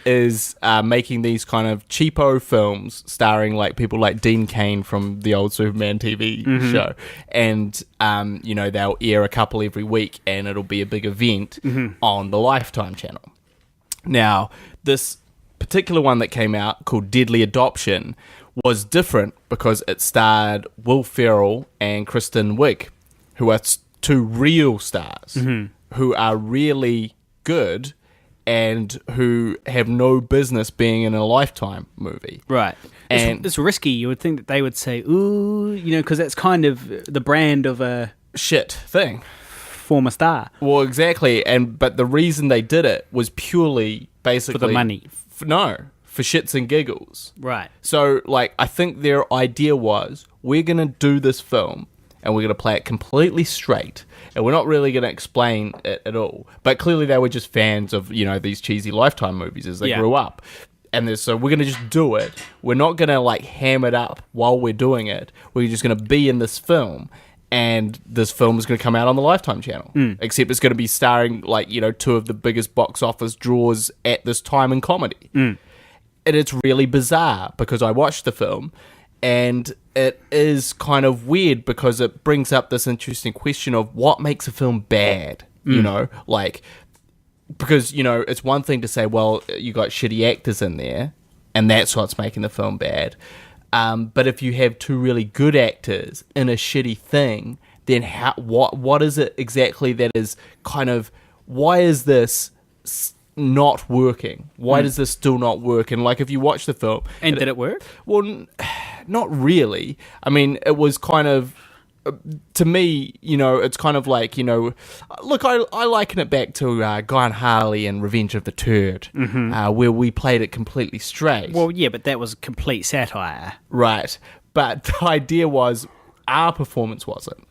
is making these kind of cheapo films starring like people like Dean Cain from the old Superman TV show, and they'll air a couple every week, and it'll be a big event on the Lifetime channel. Now, this particular one that came out called Deadly Adoption was different because it starred Will Ferrell and Kristen Wiig, who are two real stars who are really good and who have no business being in a Lifetime movie. Right. And it's risky. You would think that they would say, ooh, because that's kind of the brand of a shit thing. Former star. Well, exactly. But the reason they did it was purely basically... For the money. For shits and giggles. Right. So, I think their idea was, we're going to do this film and we're going to play it completely straight, and we're not really going to explain it at all. But clearly they were just fans of, these cheesy Lifetime movies as they grew up. And so we're going to just do it. We're not going to, ham it up while we're doing it. We're just going to be in this film, and this film is going to come out on the Lifetime channel. Except it's going to be starring, two of the biggest box office draws at this time in comedy. And it's really bizarre, because I watched the film, and it is kind of weird because it brings up this interesting question of what makes a film bad, because, it's one thing to say, well, you got shitty actors in there, and that's what's making the film bad. But if you have two really good actors in a shitty thing, then what is it exactly that is kind of, why is this not working? Why does this still not work? And if you watch the film... And did it work? Well, not really. I mean, it was kind of... To me, it's kind of look, I liken it back to Guy and Harley and Revenge of the Turd, where we played it completely straight. Well, yeah, but that was complete satire. Right. But the idea was, our performance wasn't.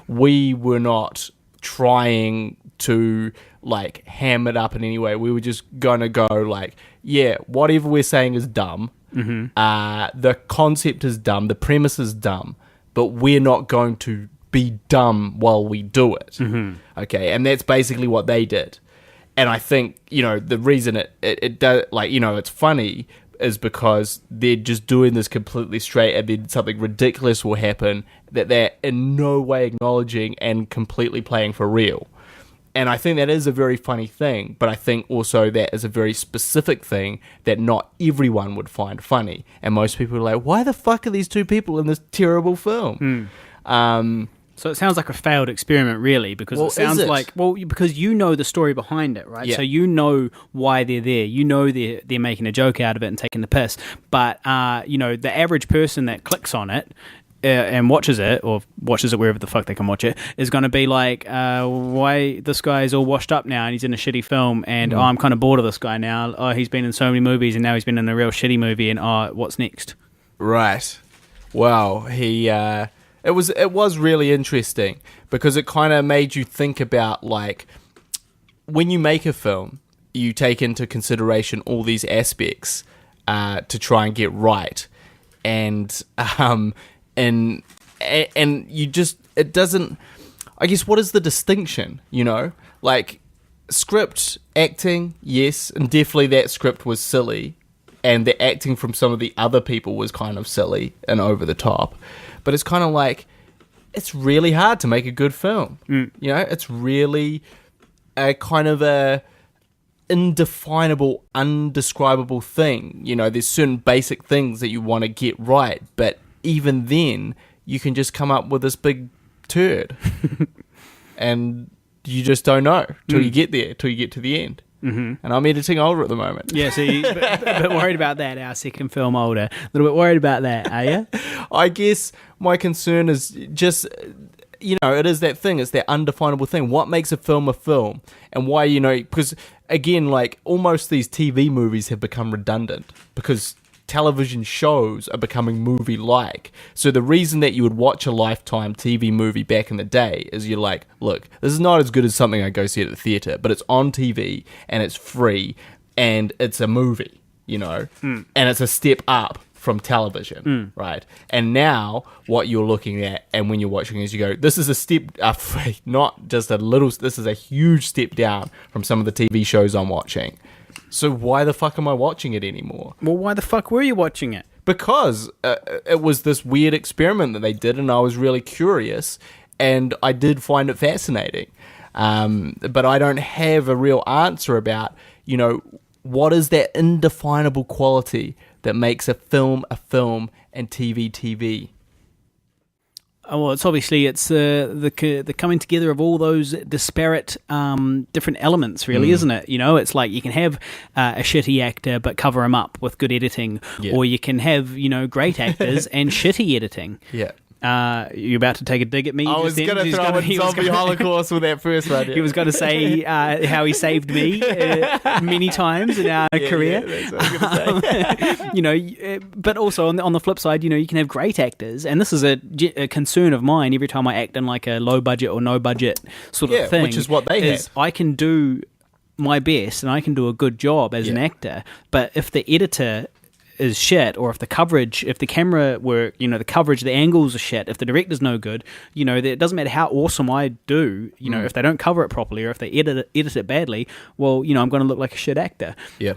We were not trying to ham it up in any way. We were just gonna go whatever we're saying is dumb. The concept is dumb. The premise is dumb. But we're not going to be dumb while we do it. Okay, and that's basically what they did. And I think, the reason it does, it's funny is because they're just doing this completely straight, and then something ridiculous will happen that they're in no way acknowledging and completely playing for real. And I think that is a very funny thing, but I think also that is a very specific thing that not everyone would find funny. And most people are like, why the fuck are these two people in this terrible film? So it sounds like a failed experiment, really, because it sounds because you know the story behind it, right? Yeah. So you know why they're there. You know they're making a joke out of it and taking the piss. But, the average person that clicks on it and watches it wherever the fuck they can watch it, is going to be like, why this guy's all washed up now and he's in a shitty film, and I'm kind of bored of this guy now. He's been in so many movies and now he's been in a real shitty movie, and what's next? Right. Wow. It was really interesting because it kind of made you think about when you make a film, you take into consideration all these aspects to try and get right, and you just, it doesn't, I guess, what is the distinction, script, acting, yes, and definitely that script was silly, and the acting from some of the other people was kind of silly and over the top, but it's kind of it's really hard to make a good film, it's really a kind of a indefinable, undescribable thing, there's certain basic things that you want to get right, but even then, you can just come up with this big turd. And you just don't know till you get there, till you get to the end. And I'm editing older at the moment. Yeah, so you're a bit worried about that, our second film older. A little bit worried about that, are you? I guess my concern is just, it is that thing. It's that undefinable thing. What makes a film? And why, because, again, almost these TV movies have become redundant because television shows are becoming movie-like. So the reason that you would watch a Lifetime TV movie back in the day is you're like, look, this is not as good as something I go see at the theatre, but it's on TV and it's free and it's a movie, and it's a step up from television, right? And now what you're looking at, and when you're watching is you go, this is a step, not just a little, this is a huge step down from some of the TV shows I'm watching. So why the fuck am I watching it anymore? Well, why the fuck were you watching it? Because it was this weird experiment that they did, and I was really curious, and I did find it fascinating. But I don't have a real answer about, what is that indefinable quality that makes a film and TV? Well, it's obviously the coming together of all those disparate different elements, really, isn't it? It's like you can have a shitty actor but cover him up with good editing, or you can have great actors and shitty editing. Yeah. You're about to take a dig at me. I was going to throw in zombie Holocaust with that first one. He was going to say how he saved me many times in our career. Yeah, that's what I was going to say. But also on the flip side, you can have great actors, and this is a concern of mine every time I act in like a low budget or no budget sort of thing. Which is what they have. I can do my best and I can do a good job as an actor, but if the editor is shit, or if the coverage, if the camera work, the coverage, the angles are shit, if the director's no good, it doesn't matter how awesome I do, if they don't cover it properly, or if they edit it badly, well, I'm going to look like a shit actor. Yeah.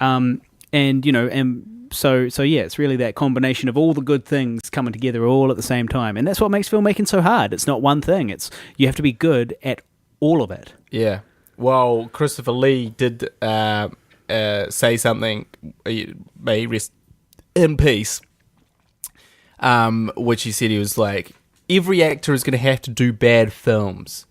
So it's really that combination of all the good things coming together all at the same time, and that's what makes filmmaking so hard. It's not one thing; it's you have to be good at all of it. Yeah. Well, Christopher Lee did say something. May he rest in peace. Which he said, he was like, every actor is going to have to do bad films.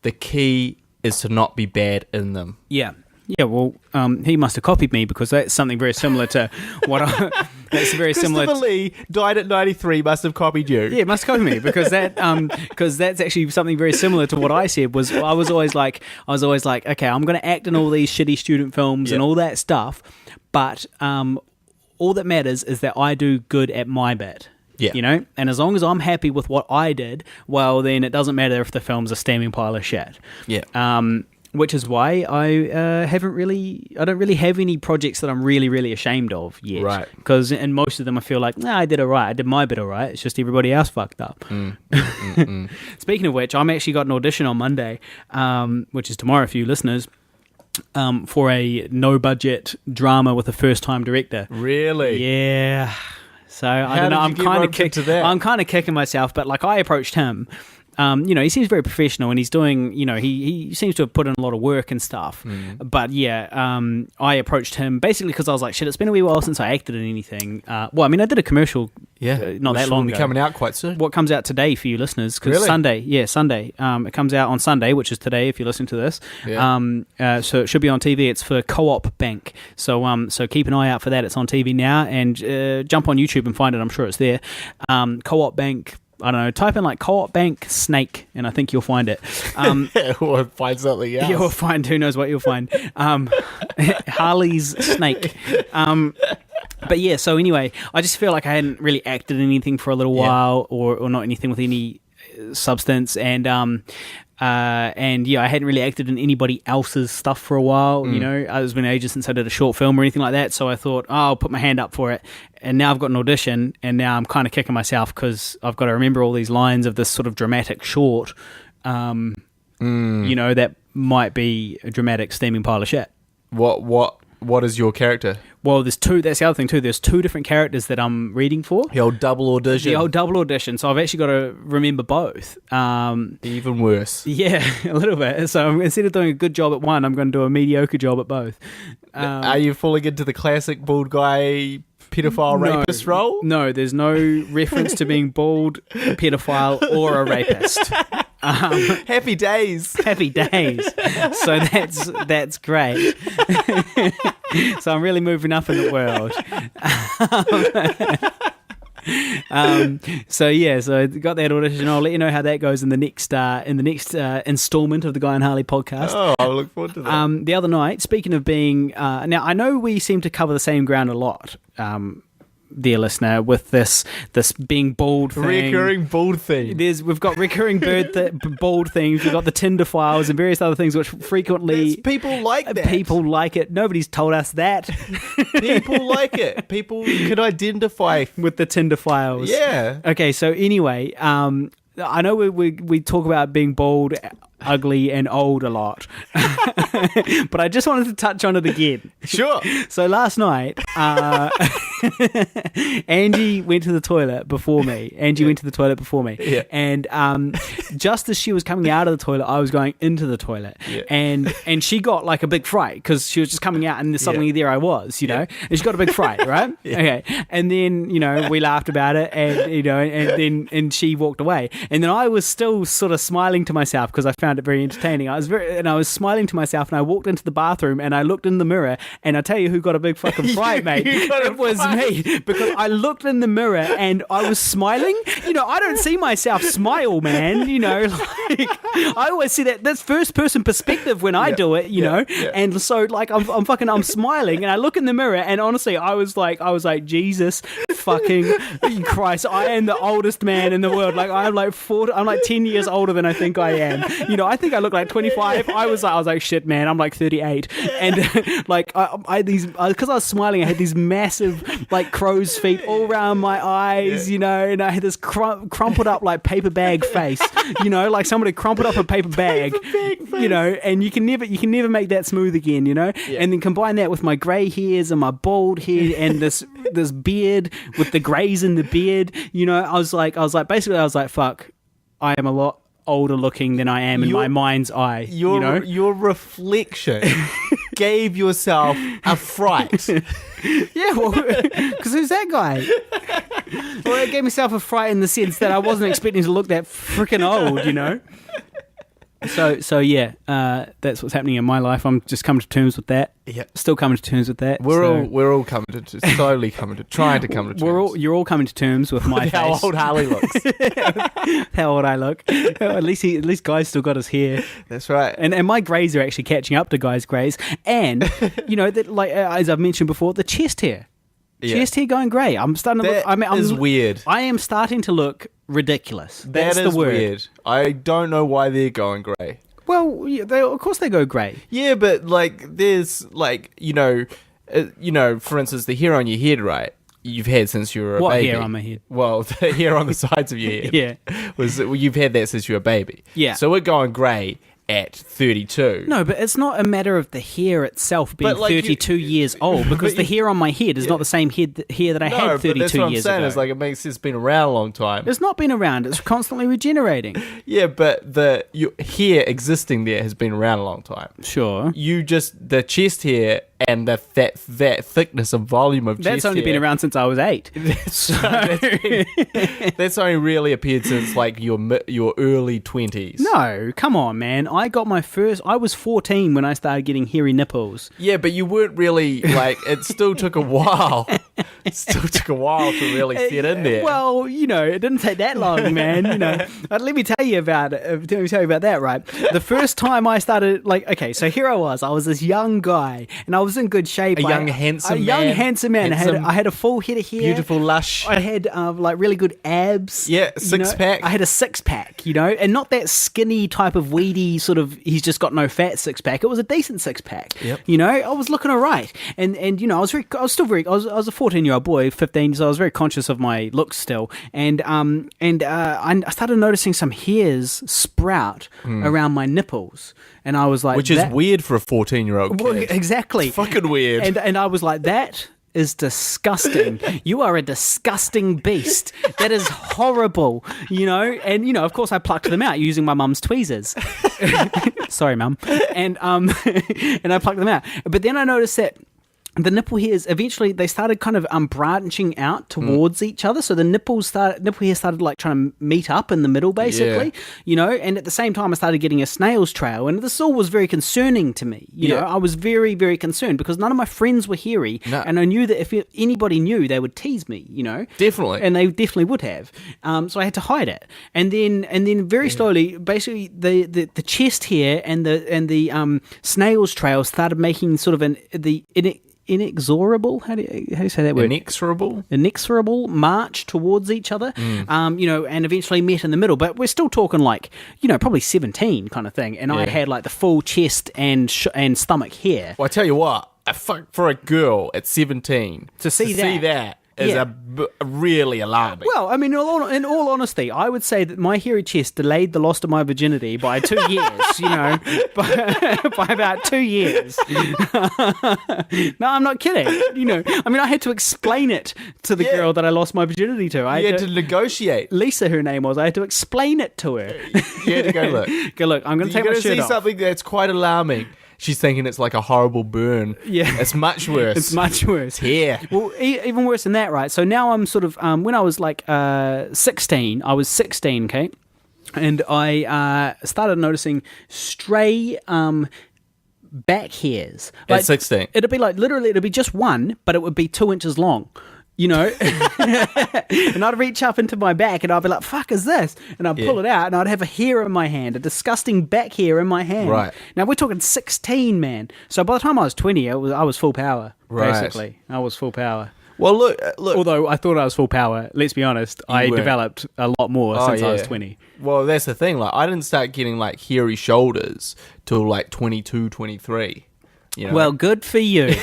The key is to not be bad in them. Yeah. Yeah, well, he must have copied me, because that's something very similar to what I... That's very similar. Christopher Lee died at 93. Must have copied you. Yeah, must have copied me, because that's actually something very similar to what I said. Was I was always like, okay, I'm going to act in all these shitty student films and all that stuff, but all that matters is that I do good at my bit. Yeah. And as long as I'm happy with what I did, well, then it doesn't matter if the film's a steaming pile of shit. Yeah. Which is why I don't really have any projects that I'm really, really ashamed of yet. Right. Because in most of them I feel like, I did all right. I did my bit all right. It's just everybody else fucked up. Speaking of which, I'm actually got an audition on Monday, which is tomorrow for you listeners, for a no-budget drama with a first-time director. Really? Yeah. So I don't know. I'm kind of kicking myself, but like I approached him. He seems very professional, and he's doing, he seems to have put in a lot of work and stuff. But I approached him basically because I was like, shit, it's been a wee while since I acted in anything. I did a commercial not that long ago. Coming out quite soon. What comes out today for you listeners? Because really? Sunday. It comes out on Sunday, which is today if you're listening to this. Yeah. So it should be on TV. It's for Co-op Bank. So keep an eye out for that. It's on TV now, and jump on YouTube and find it. I'm sure it's there. Co-op Bank. I don't know, type in like Co-op Bank Snake, and I think you'll find it. Or find something else. You'll find, who knows what you'll find. Harley's Snake. But yeah, so anyway, I just feel like I hadn't really acted in anything for a little while, or not anything with any substance, and I hadn't really acted in anybody else's stuff for a while. It's been ages since I did a short film or anything like that, so I thought, I'll put my hand up for it. And now I've got an audition, and now I'm kind of kicking myself because I've got to remember all these lines of this sort of dramatic short, that might be a dramatic steaming pile of shit. What is your character? Well, there's two. That's the other thing too. There's two different characters that I'm reading for. The old double audition. So I've actually got to remember both. Even worse. Yeah, a little bit. So instead of doing a good job at one, I'm going to do a mediocre job at both. Are you falling into the classic bald guy pedophile rapist role? No, there's no reference to being bald, a pedophile, or a rapist. Happy days. So that's great. So I'm really moving up in the world. So I got that audition. I'll let you know how that goes in the next installment of the Guy and Harley podcast. Oh, I look forward to that. The other night, speaking of being now, I know we seem to cover the same ground a lot. dear listener, with this being bald thing. Recurring bald theme. We've got recurring bald themes. We've got the Tinder files and various other things which frequently People like that. people like it. Nobody's told us that. People like it. People could identify with the Tinder files. Yeah. Okay, so anyway, I know we talk about being bald, ugly, and old a lot, but I just wanted to touch on it again. Sure. So last night, Angie went to the toilet before me. Yeah. And just as she was coming out of the toilet, I was going into the toilet. Yeah. And she got like a big fright because she was just coming out and suddenly there I was, you know, and she got a big fright, right? Yeah. Okay. And then, you know, we laughed about it and, you know, and she walked away. And then I was still sort of smiling to myself because I found it very entertaining. I was smiling to myself, and I walked into the bathroom and I looked in the mirror, and I tell you who got a big fucking fright, mate. It was me, because I looked in the mirror and I was smiling. You know, I don't see myself smile, man. You know, like I always see that's first person perspective when I do it. You know, and so like I'm smiling, and I look in the mirror, and honestly, I was like Jesus fucking Christ, I am the oldest man in the world. Like I'm like 10 years older than I think I am. You know, I think I look like 25. I was like shit, man, I'm like 38. And like I had these, because I was smiling, I had these massive like crow's feet all around my eyes, you know, and I had this crumpled up like paper bag face, you know, like somebody crumpled up a paper bag, you know, and you can never make that smooth again, you know. And then combine that with my grey hairs and my bald head and this beard with the greys in the beard, you know. I was like fuck, I am a lot older looking than I am in my mind's eye. Your reflection gave yourself a fright. Yeah, well, because who's that guy? Well, I gave myself a fright in the sense that I wasn't expecting to look that freaking old, you know. So yeah, that's what's happening in my life. I'm just coming to terms with that. Yeah, still coming to terms with that. We're all trying to come to terms. You're all coming to terms with my face. How old Harley looks. How old I look. At least Guy's still got his hair. That's right. And my greys are actually catching up to Guy's greys. And you know that, like as I've mentioned before, the chest hair. Yeah. Chest hair going grey. I'm starting to look. Is weird. I am starting to look ridiculous. That's That is the word. weird. I don't know why they're going grey. Well, yeah, of course they go grey. Yeah, but like there's like you know, for instance, the hair on your head, right? You've had since you were a baby. What hair on my head? Well, the hair on the sides of your head. Yeah, you've had that since you were a baby. Yeah. So we're going grey at 32. No, but it's not a matter of the hair itself being 32 years old, because the hair on my head is not the same hair that I had 32 years ago. That's what I'm saying. Is like it's been around a long time. It's not been around. It's constantly regenerating. Yeah, but your hair existing there has been around a long time. Sure. The chest hair and that thickness and volume of chest hair. That's only been around since I was 8. That's only really appeared since like your early 20s. No, come on, man. I was 14 when I started getting hairy nipples. Yeah, but you weren't really like. It still took a while. It still took a while to really fit in there. Well, you know, it didn't take that long, man. You know, but let me tell you about it. Let me tell you about that, right? The first time I started, like, okay, so here I was this young guy, and I was in good shape. A young, handsome man. I had a full head of hair. Beautiful, lush. I had, like, really good abs. Yeah, six-pack. I had a six-pack, you know, and not that skinny type of weedy sort of, he's just got no fat six-pack. It was a decent six-pack. Yep. You know, I was looking all right. And you know, I was a 14-year-old boy, 15, so I was very conscious of my looks still. And I started noticing some hairs sprout around my nipples. And I was like... Which is weird for a 14-year-old kid. Well, exactly. It's fucking weird. And I was like, that is disgusting. You are a disgusting beast. That is horrible, you know? And, you know, of course I plucked them out using my mum's tweezers. Sorry, mum. And I plucked them out. But then I noticed that the nipple hairs, eventually they started kind of branching out towards each other. So the nipple hair started like trying to meet up in the middle, basically, you know, and at the same time I started getting a snail's trail, and this all was very concerning to me. You know, I was very, very concerned because none of my friends were hairy, and I knew that if anybody knew, they would tease me, you know. Definitely. And they definitely would have. So I had to hide it. And then very slowly, basically the chest hair and the snail's trail started making sort of inexorable. How do you say that word? Inexorable march towards each other. And eventually met in the middle. But we're still talking like, probably 17 kind of thing. And I had like the full chest and stomach hair. Well, I tell you what, for a girl at 17 to see that is really alarming. Well, I mean, in all honesty, I would say that my hairy chest delayed the loss of my virginity by 2 years, by about 2 years. No, I'm not kidding. I had to explain it to the girl that I lost my virginity to. You had to negotiate. Lisa, her name was. I had to explain it to her. You had to go, look. I'm going to take my shirt off. You're going to see something that's quite alarming. She's thinking it's like a horrible burn. Yeah. It's much worse. It's much worse. Here. Well, even worse than that, right? So now I'm sort of, when I was like 16, I was 16, okay? And I started noticing stray back hairs. At 16? It'd be like, literally, it'd be just one, but it would be 2 inches long. And I'd reach up into my back and I'd be like, fuck is this? And I'd pull it out and I'd have a hair in my hand, a disgusting back hair in my hand. Right. Now we're talking 16, man. So by the time I was 20, I was full power, basically. I was full power. Well, look. Although I thought I was full power, let's be honest, I developed a lot more since I was 20. Well, that's the thing. Like, I didn't start getting like hairy shoulders till like 22, 23. Well, good for you.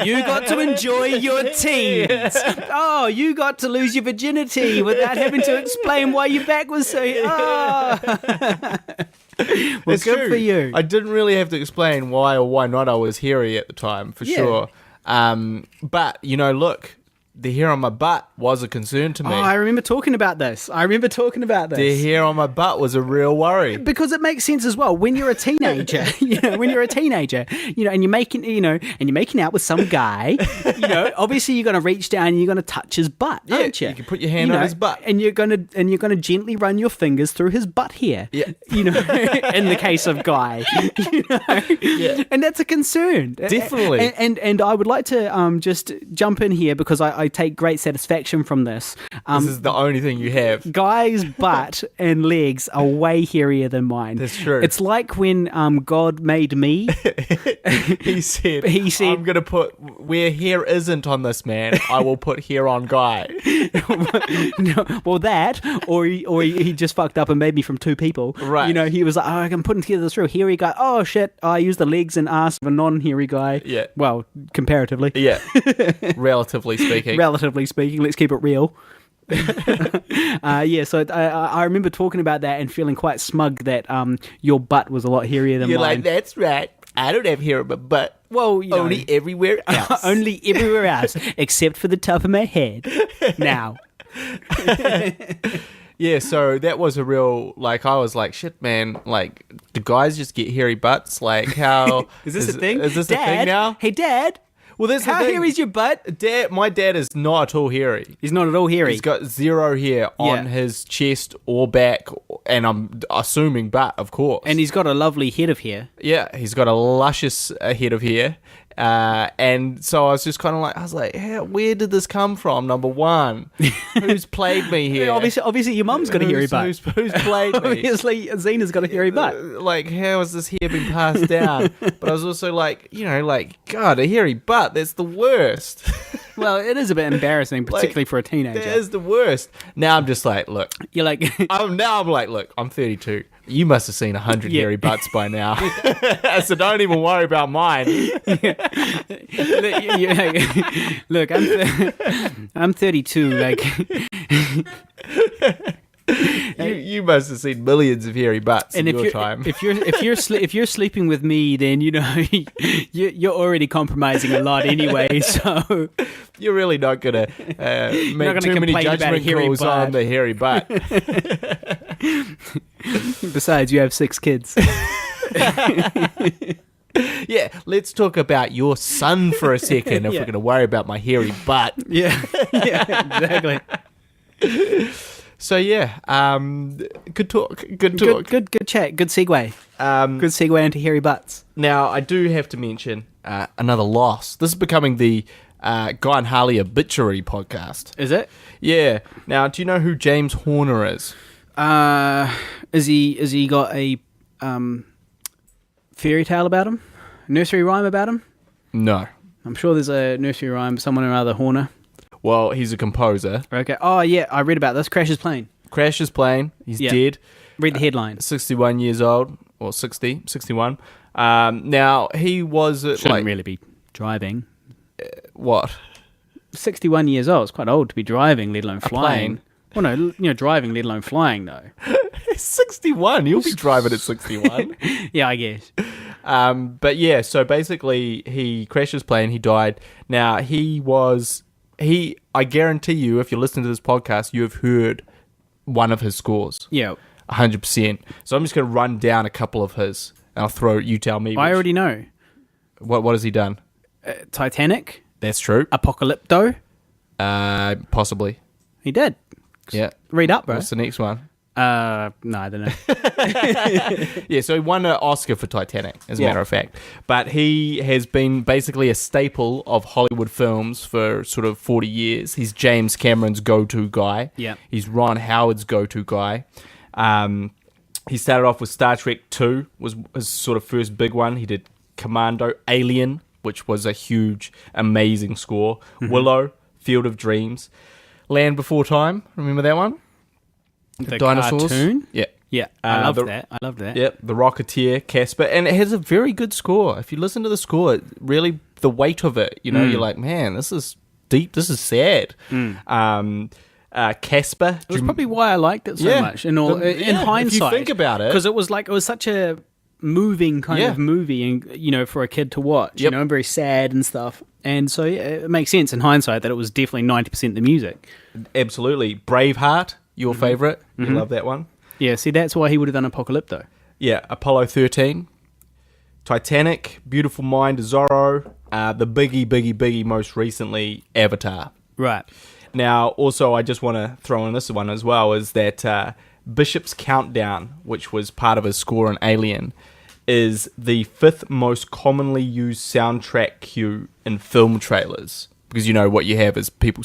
You got to enjoy your teens. Oh, you got to lose your virginity without having to explain why your back was so... Oh. Well, it's good true. for you. I didn't really have to explain why or why not I was hairy at the time, for sure. But, look, the hair on my butt was a concern to me. Oh, I remember talking about this. The hair on my butt was a real worry. Because it makes sense as well. When you're a teenager, and you're making out with some guy, obviously you're going to reach down and you're going to touch his butt, aren't you? You can put your hand on his butt. And you're going to gently run your fingers through his butt hair. Yeah. In the case of guy. Yeah. And that's a concern. Definitely. And I would like to just jump in here because I take great satisfaction from this. This is the only thing you have. Guys' butt and legs are way hairier than mine. That's true. It's like when God made me. He said, I'm going to put, where hair isn't on this man, I will put hair on guy. Well, that, or he just fucked up and made me from two people. Right. He was like, I can put together this real hairy guy. Oh, shit, I used the legs and ass of a non-hairy guy. Yeah. Well, comparatively. Yeah. Relatively speaking. Let's keep it real. So I remember talking about that and feeling quite smug that your butt was a lot hairier than You're mine. like, that's right. I don't have hair on my butt. Well, only everywhere else. Only everywhere else, except for the top of my head. Now. Yeah, so that was a real, I was like, shit, man, do guys just get hairy butts? Like, how... Is this a thing? Is this Dad? a thing now? Hey, Dad. Well, that's how the thing. hairy is your butt? My dad is not at all hairy. He's not at all hairy. He's got zero hair on his chest or back, and I'm assuming butt, of course. And he's got a lovely head of hair. Yeah, he's got a luscious head of hair. And so I was just kind of like, where did this come from? Number one, who's played me here? Obviously your mum's got a hairy butt. Who's played me? Obviously Zena's got a hairy butt. How has this hair been passed down? But I was also God, a hairy butt, that's the worst. Well, it is a bit embarrassing, particularly for a teenager. That is the worst. Now I'm just like, look. You're like... I'm like, look, I'm 32. You must have seen 100 hairy butts by now. So don't even worry about mine. Look, I'm 32. You must have seen millions of hairy butts in your time. If you're sleeping with me, then you're already compromising a lot anyway. So you're really not gonna make too many judgment calls on the hairy butt. Besides, you have 6 kids. Yeah, let's talk about your son for a second if we're going to worry about my hairy butt. Yeah, exactly. So good talk. Good chat. Good segue. Good segue into hairy butts. Now, I do have to mention another loss. This is becoming the Guy and Harley obituary podcast. Is it? Yeah. Now, do you know who James Horner is? Is he got a fairy tale about him? Nursery rhyme about him? No. I'm sure there's a nursery rhyme, someone or other, Horner. Well, he's a composer. Okay. Oh, yeah, I read about this. Crashes plane. Crashes plane. He's dead. Read the headline. 61 years old, or 61. Now, he was... Shouldn't really be driving. What? 61 years old. It's quite old to be driving, let alone flying. Plane. Well, no, driving, let alone flying, though. 61. You'll be driving at 61. Yeah, I guess. But yeah, so basically he crashed his plane, he died. Now I guarantee you, if you're listening to this podcast, you have heard one of his scores. Yeah. 100%. So I'm just going to run down a couple of his, and you tell me. I already know. What has he done? Titanic. That's true. Apocalypto. Possibly. He did. Yeah. Read up, bro. What's the next one? No, I don't know. Yeah, so he won an Oscar for Titanic, as a matter of fact. But he has been basically a staple of Hollywood films for sort of 40 years. He's James Cameron's go-to guy. Yeah. He's Ron Howard's go-to guy. He started off with Star Trek 2, was his sort of first big one. He did Commando, Alien, which was a huge, amazing score. Willow, Field of Dreams. Land Before Time, remember that one? The dinosaurs. Cartoon? Yeah. Yeah, I love that. Yep, The Rocketeer, Casper, and it has a very good score. If you listen to the score, really the weight of it, you're like, man, this is deep, this is sad. Casper. It was probably why I liked it so much. In hindsight, if you think about it, because it was such a moving kind of movie, and for a kid to watch, very sad and stuff. And so it makes sense in hindsight that it was definitely 90% the music. Absolutely. Braveheart, your favorite. You love that one. Yeah, see, that's why he would have done Apocalypto. Yeah, Apollo 13, Titanic, Beautiful Mind, Zorro, the biggie, most recently, Avatar. Right. Now, also, I just want to throw in this one as well, is that Bishop's Countdown, which was part of his score in Alien, is the 5th most commonly used soundtrack cue in film trailers. Because what you have is people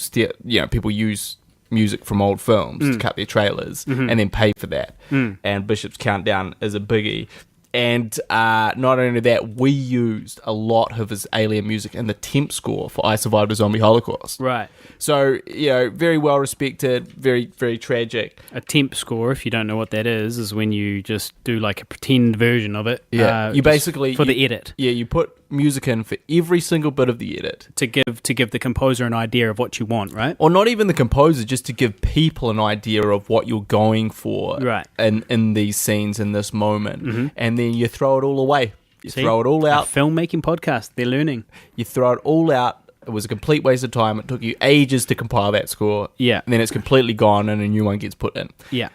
use music from old films to cut their trailers and then pay for that. And Bishop's Countdown is a biggie. And not only that, we used a lot of his Alien music in the temp score for I Survived a Zombie Holocaust. Right. So, very well respected, very, very tragic. A temp score, if you don't know what that is when you just do like a pretend version of it. Yeah, you basically... For the edit. Yeah, you put music in for every single bit of the edit. To give the composer an idea of what you want, right? Or not even the composer, just to give people an idea of what you're going for in these scenes, in this moment. And then you throw it all away. Throw it all out. A filmmaking podcast, they're learning. You throw it all out. It was a complete waste of time. It took you ages to compile that score. Yeah. And then it's completely gone and a new one gets put in. Yeah.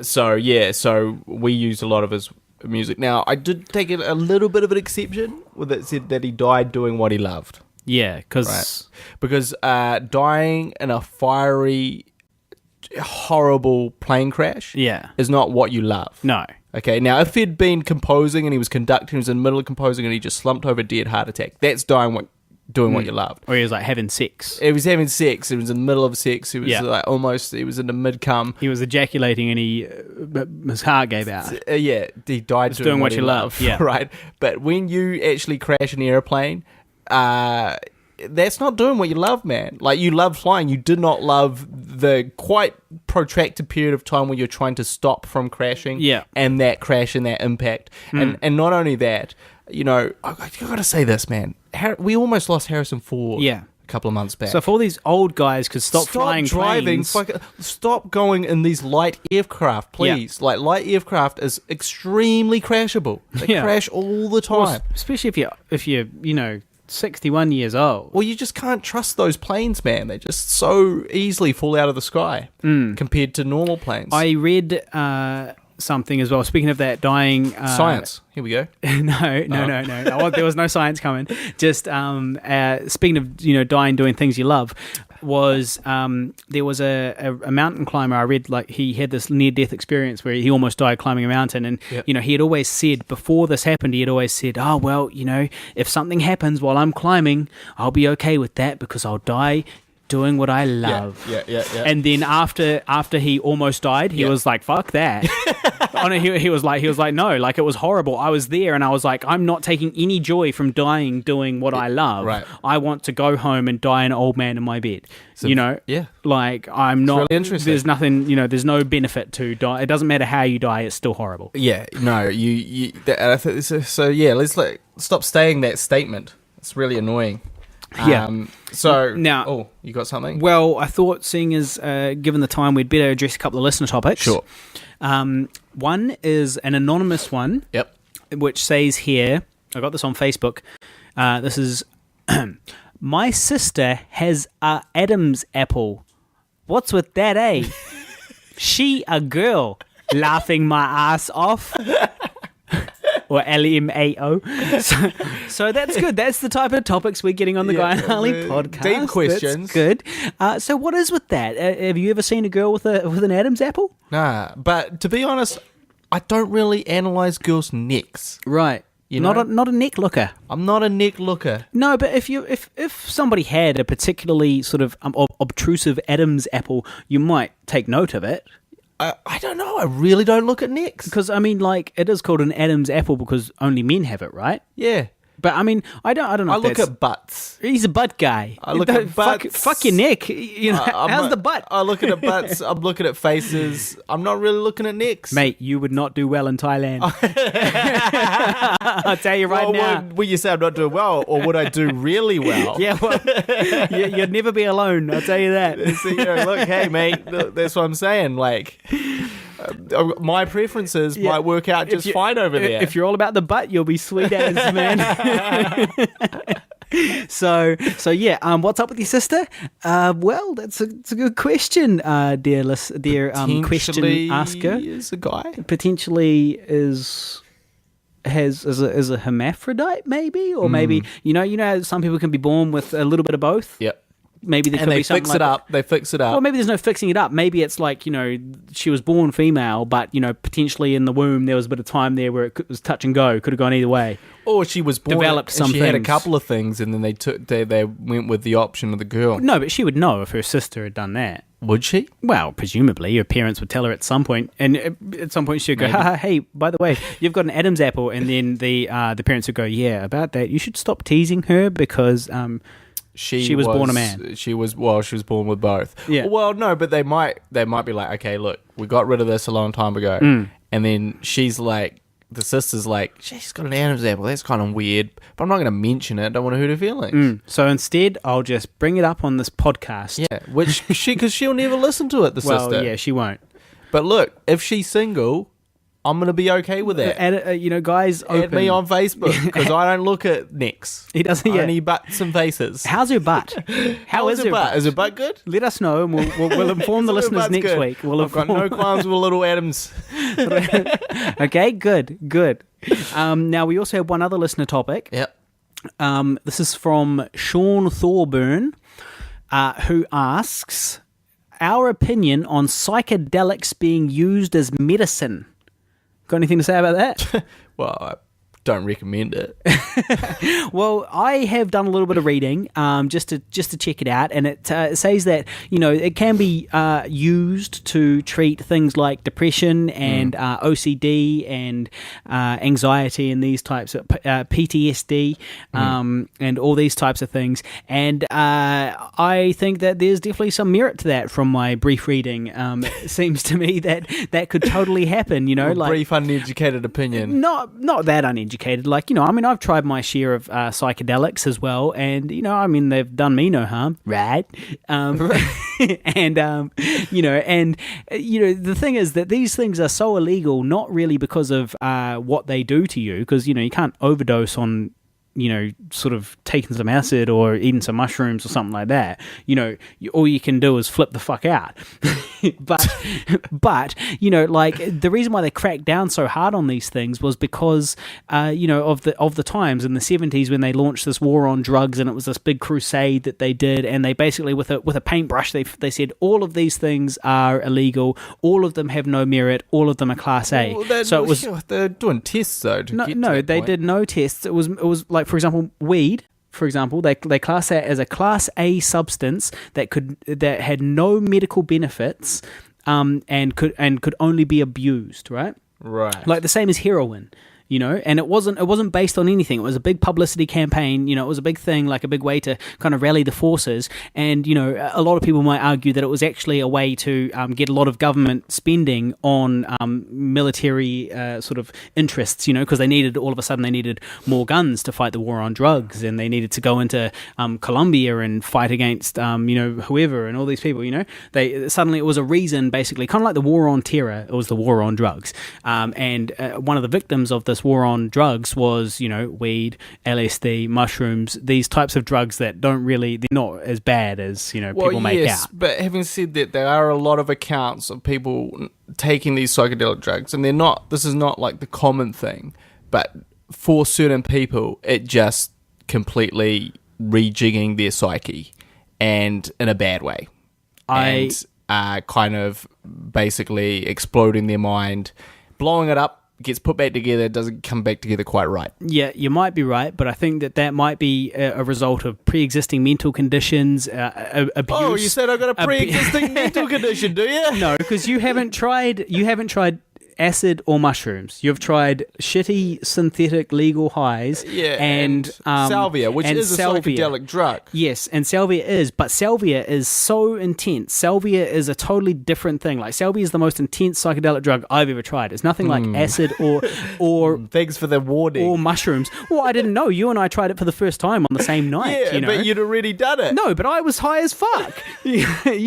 So we used a lot of his music. Now, I did take it a little bit of an exception with it said that he died doing what he loved. Yeah, because dying in a fiery, horrible plane crash is not what you love. No. Okay, now if he'd been composing and he was conducting, he was in the middle of composing and he just slumped over dead, heart attack, that's doing what you loved. Or he was like having sex. He was having sex. He was in the middle of sex. He was he was in the mid-cum. He was ejaculating and his heart gave out. He died doing what you love. Yeah. Right? But when you actually crash an airplane, that's not doing what you love, man. Like, you love flying. You did not love the quite protracted period of time where you're trying to stop from crashing. Yeah. And that crash and that impact. And not only that, I gotta say this, man. We almost lost Harrison Ford a couple of months back. So if all these old guys could stop flying driving, planes... stop going in these light aircraft, please. Yeah. Like, light aircraft is extremely crashable. They crash all the time. Well, especially if you're 61 years old. Well, you just can't trust those planes, man. They just so easily fall out of the sky compared to normal planes. I read something as well. Speaking of that, dying... Science. Here we go. No. There was no science coming. Just speaking of dying doing things you love, was there was a mountain climber I read, like, he had this near-death experience where he almost died climbing a mountain, and he had always said, before this happened, oh, well, if something happens while I'm climbing, I'll be okay with that because I'll die doing what I love. Yeah. And then after he almost died, he was like, fuck that. Oh, no, he was like, no, like, it was horrible. I was there, and I was like, I'm not taking any joy from dying doing what I love. Right. I want to go home and die an old man in my bed. So, yeah. Like, I'm not. Really interesting. There's nothing. There's no benefit to die. It doesn't matter how you die. It's still horrible. Yeah. No. I think so. Yeah. Let's stop saying that statement. It's really annoying. Yeah. So now, you got something? Well, I thought, seeing as given the time, we'd better address a couple of listener topics. Sure. One is an anonymous one. Yep. Which says here, I got this on Facebook. This is, my sister has a Adam's apple. What's with that, eh? She a girl, laughing my ass off. Or LMAO. So that's good. That's the type of topics we're getting on the Guy and Harley podcast. Deep questions. That's good. So what is with that? Have you ever seen a girl with an Adam's apple? Nah, but to be honest, I don't really analyze girls' necks. Right. Not a neck looker. I'm not a neck looker. No, but if somebody had a particularly sort of obtrusive Adam's apple, you might take note of it. I don't know. I really don't look at necks. Because, I mean, like, it is called an Adam's apple because only men have it, right? Yeah. But, I mean, I don't know. I look at butts. He's a butt guy. I look at butts. Fuck your neck. How's the butt? I look at butts. I'm looking at faces. I'm not really looking at necks. Mate, you would not do well in Thailand. I'll tell you right now. Will you say I'm not doing well, or would I do really well? Yeah, well, you'd never be alone. I'll tell you that. So, look, hey, mate, that's what I'm saying. Like, my preferences might work out just fine over there. If you're all about the butt, you'll be sweet as, man. So yeah. What's up with your sister? Well, it's a good question, dear question asker. Is a guy potentially is a hermaphrodite, maybe, or maybe you know how some people can be born with a little bit of both. Yep. Maybe there could be something like that. They fix it up. Well, maybe there's no fixing it up. Maybe it's like, she was born female, but, potentially in the womb there was a bit of time there where it was touch and go. Could have gone either way. Or she was born developed and some she things. had a couple of things, and then they went with the option of the girl. No, but she would know if her sister had done that. Would she? Well, presumably, her parents would tell her at some point, and at some point she'd go, hey, by the way, you've got an Adam's apple, and then the parents would go, yeah, about that, you should stop teasing her because she was born a man. She was born with both. Yeah. Well, no, but they might be like, okay, look, we got rid of this a long time ago, and then she's like, the sister's like, she's got an Adam's apple. That's kind of weird, but I'm not going to mention it. I don't want to hurt her feelings. So instead, I'll just bring it up on this podcast. Yeah, because she'll never listen to it. The sister. Well, yeah, she won't. But look, if she's single, I'm going to be okay with that. Guys, add me on Facebook because I don't look at necks. He doesn't. Only butts and faces. How's her butt? How is her butt? Is her butt good? Let us know, and we'll inform the listeners next good. week. I've got no qualms with little Adams. Okay, good. Now we also have one other listener topic. Yep. This is from Sean Thorburn, who asks our opinion on psychedelics being used as medicine. Got anything to say about that? Well, I don't recommend it. Well, I have done a little bit of reading just to check it out, and it says that it can be used to treat things like depression and OCD and anxiety and these types of PTSD and all these types of things. And I think that there's definitely some merit to that from my brief reading. It seems to me that could totally happen. Brief, uneducated opinion. Not that uneducated. I've tried my share of psychedelics as well, and they've done me no harm, right? And the thing is that these things are so illegal, not really because of what they do to you, because you can't overdose on sort of taking some acid or eating some mushrooms or something like that. All you can do is flip the fuck out. but the reason why they cracked down so hard on these things was because of the times in the 70s when they launched this war on drugs, and it was this big crusade that they did, and they basically with a paintbrush they said all of these things are illegal, all of them have no merit, all of them are class A. Well, they're doing tests though. They did no tests. It was like, for example, weed for example, they class that as a Class A substance that had no medical benefits, and could only be abused, right? Right. Like the same as heroin. And it wasn't based on anything. It was a big publicity campaign. It was a big thing, like a big way to kind of rally the forces. And a lot of people might argue that it was actually a way to get a lot of government spending on military sort of interests. Because they needed more guns to fight the war on drugs, and they needed to go into Colombia and fight against whoever and all these people. They suddenly, it was a reason, basically, kind of like the war on terror. It was the war on drugs, and one of the victims of this war on drugs was, weed, LSD, mushrooms, these types of drugs that they're not as bad as, people make out. But having said that, there are a lot of accounts of people taking these psychedelic drugs, and this is not like the common thing, but for certain people, it just completely rejigging their psyche, and in a bad way. And kind of basically exploding their mind, blowing it up, gets put back together, doesn't come back together quite right. Yeah, you might be right, but I think that might be a result of pre-existing mental conditions, abuse. Oh, you said I've got a pre-existing mental condition, do you? No, because you haven't tried acid or mushrooms. You've tried shitty synthetic legal highs, and salvia, which is a psychedelic drug. Yes, and salvia is, but salvia is so intense. Salvia is a totally different thing. Like, salvia is the most intense psychedelic drug I've ever tried. It's nothing like acid or thanks for the warning. Or mushrooms. Well, I didn't know. You and I tried it for the first time on the same night. Yeah, but you'd already done it. No, but I was high as fuck. So I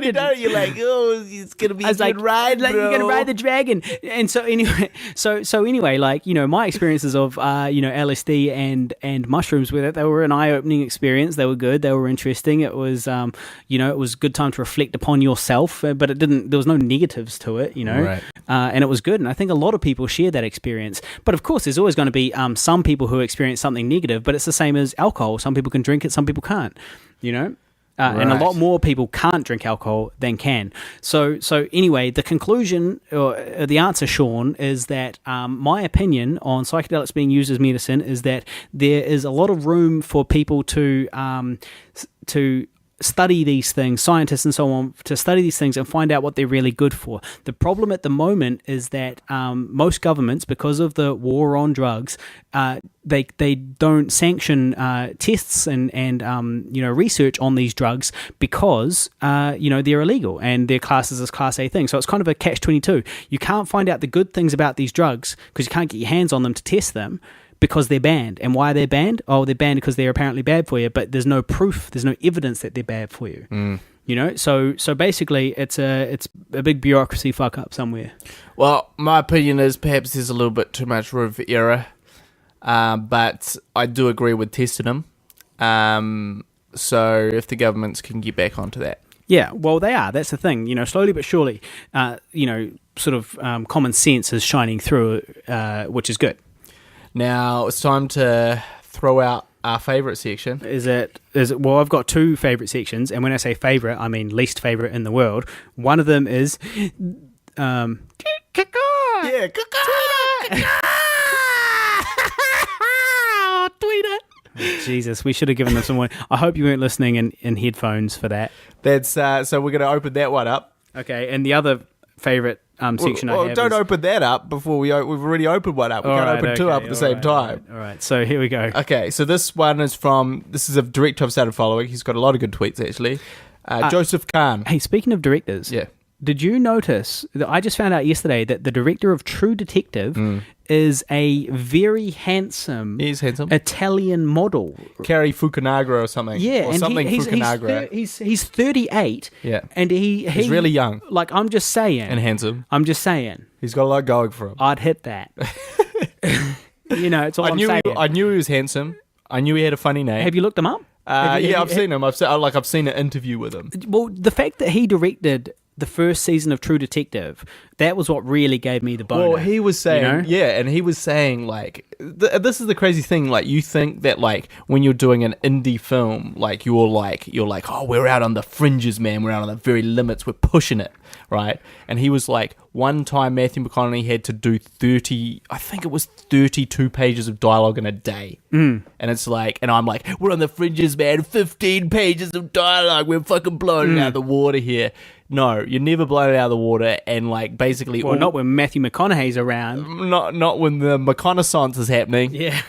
didn't. Done it. You're like, oh, it's gonna be a good ride, bro. You're gonna ride the dragon. And so anyway, like, my experiences of LSD and mushrooms with it, they were an eye-opening experience. They were good. They were interesting. It was it was a good time to reflect upon yourself, but there was no negatives to it, Right. And it was good. And I think a lot of people share that experience. But of course, there's always going to be some people who experience something negative. But it's the same as alcohol. Some people can drink it, some people can't. And a lot more people can't drink alcohol than can. So anyway, the conclusion, or the answer, Sean, is that my opinion on psychedelics being used as medicine is that there is a lot of room for people to study these things, scientists and so on, to study these things and find out what they're really good for. The problem at the moment is that most governments, because of the war on drugs, they don't sanction tests and research on these drugs because they're illegal and they're classed as a Class A thing. So it's kind of a catch-22. You can't find out the good things about these drugs because you can't get your hands on them to test them, because they're banned. And why they're banned? Oh, they're banned because they're apparently bad for you, but there's no proof, there's no evidence that they're bad for you. So basically it's a big bureaucracy fuck up somewhere. Well, my opinion is perhaps there's a little bit too much room for error, but I do agree with testing them. So if the governments can get back onto that. Yeah, well, they are. That's the thing. Slowly but surely, common sense is shining through, which is good. Now it's time to throw out our favourite section. Is it? Well, I've got two favourite sections, and when I say favourite, I mean least favourite in the world. One of them is, yeah, tweet it. Jesus, we should have given them some more. I hope you weren't listening in headphones for that. That's so we're going to open that one up. Okay, and the other favourite section I have don't open that up before we've already opened one up. We can't open two up at the same time. All right, so here we go. Okay, so this one is this is a director I've started following. He's got a lot of good tweets, actually. Joseph Kahn. Hey, speaking of directors, yeah, did you notice that I just found out yesterday that the director of True Detective is a very handsome, Italian model, Cary Fukunaga or something. Yeah, or and something Fukunaga. He's 38. Yeah, and he's really young. Like, I'm just saying, and handsome. I'm just saying, he's got a lot going for him. I'd hit that. It's all I'm saying. I knew he was handsome. I knew he had a funny name. Have you looked him up? I've seen him. I've seen an interview with him. Well, the fact that he directed the first season of True Detective, that was what really gave me the boner. Well, he was saying, and he was saying, like, this is the crazy thing, like, you think that, like, when you're doing an indie film, like, you're like, oh, we're out on the fringes, man, we're out on the very limits, we're pushing it, right? And he was like, one time Matthew McConaughey had to do 32 pages of dialogue in a day. And it's like, and I'm like, we're on the fringes, man, 15 pages of dialogue, we're fucking blowing it out of the water here. No, you're never blowing it out of the water, and like basically... Well, not when Matthew McConaughey's around. Not when the reconnaissance is happening. Yeah.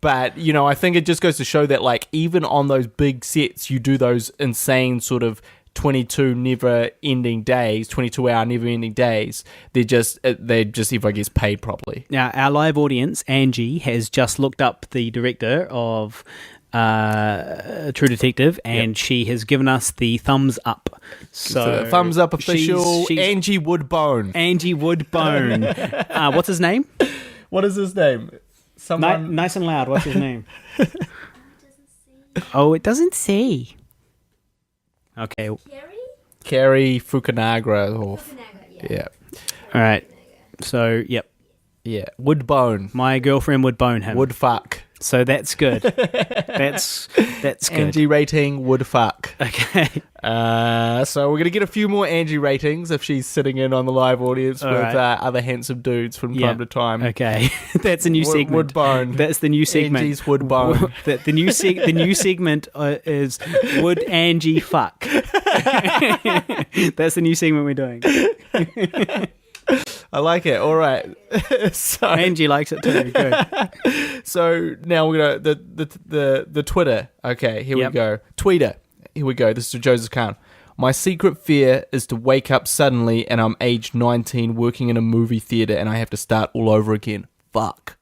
But, you know, I think it just goes to show that, like, even on those big sets, you do those insane sort of 22 never-ending days, 22-hour never-ending days. They just everyone gets paid properly. Now, our live audience, Angie, has just looked up the director of True Detective, and she has given us the thumbs up. So thumbs up official, she's Angie Woodbone. Angie Woodbone. What's his name? What is his name? Someone... Nice and loud. What's his name? Oh, it doesn't say. Okay. Carrie Fukunaga. Yeah. All right. So, yep. Yeah. Woodbone. My girlfriend would bone him. Would fuck. So that's good. That's good. Angie rating would fuck. Okay. So we're going to get a few more Angie ratings if she's sitting in on the live audience with other handsome dudes from time to time. Okay. That's a new segment. Woodbone. That's the new segment. Angie's Woodbone. The new segment is Would Angie Fuck? That's the new segment we're doing. I like it. All right. So, Angie likes it too. Good. So now we're gonna the Twitter. Okay, here we go. Tweeter. Here we go. This is Joseph Khan. My secret fear is to wake up suddenly and I'm age 19 working in a movie theater and I have to start all over again. Fuck.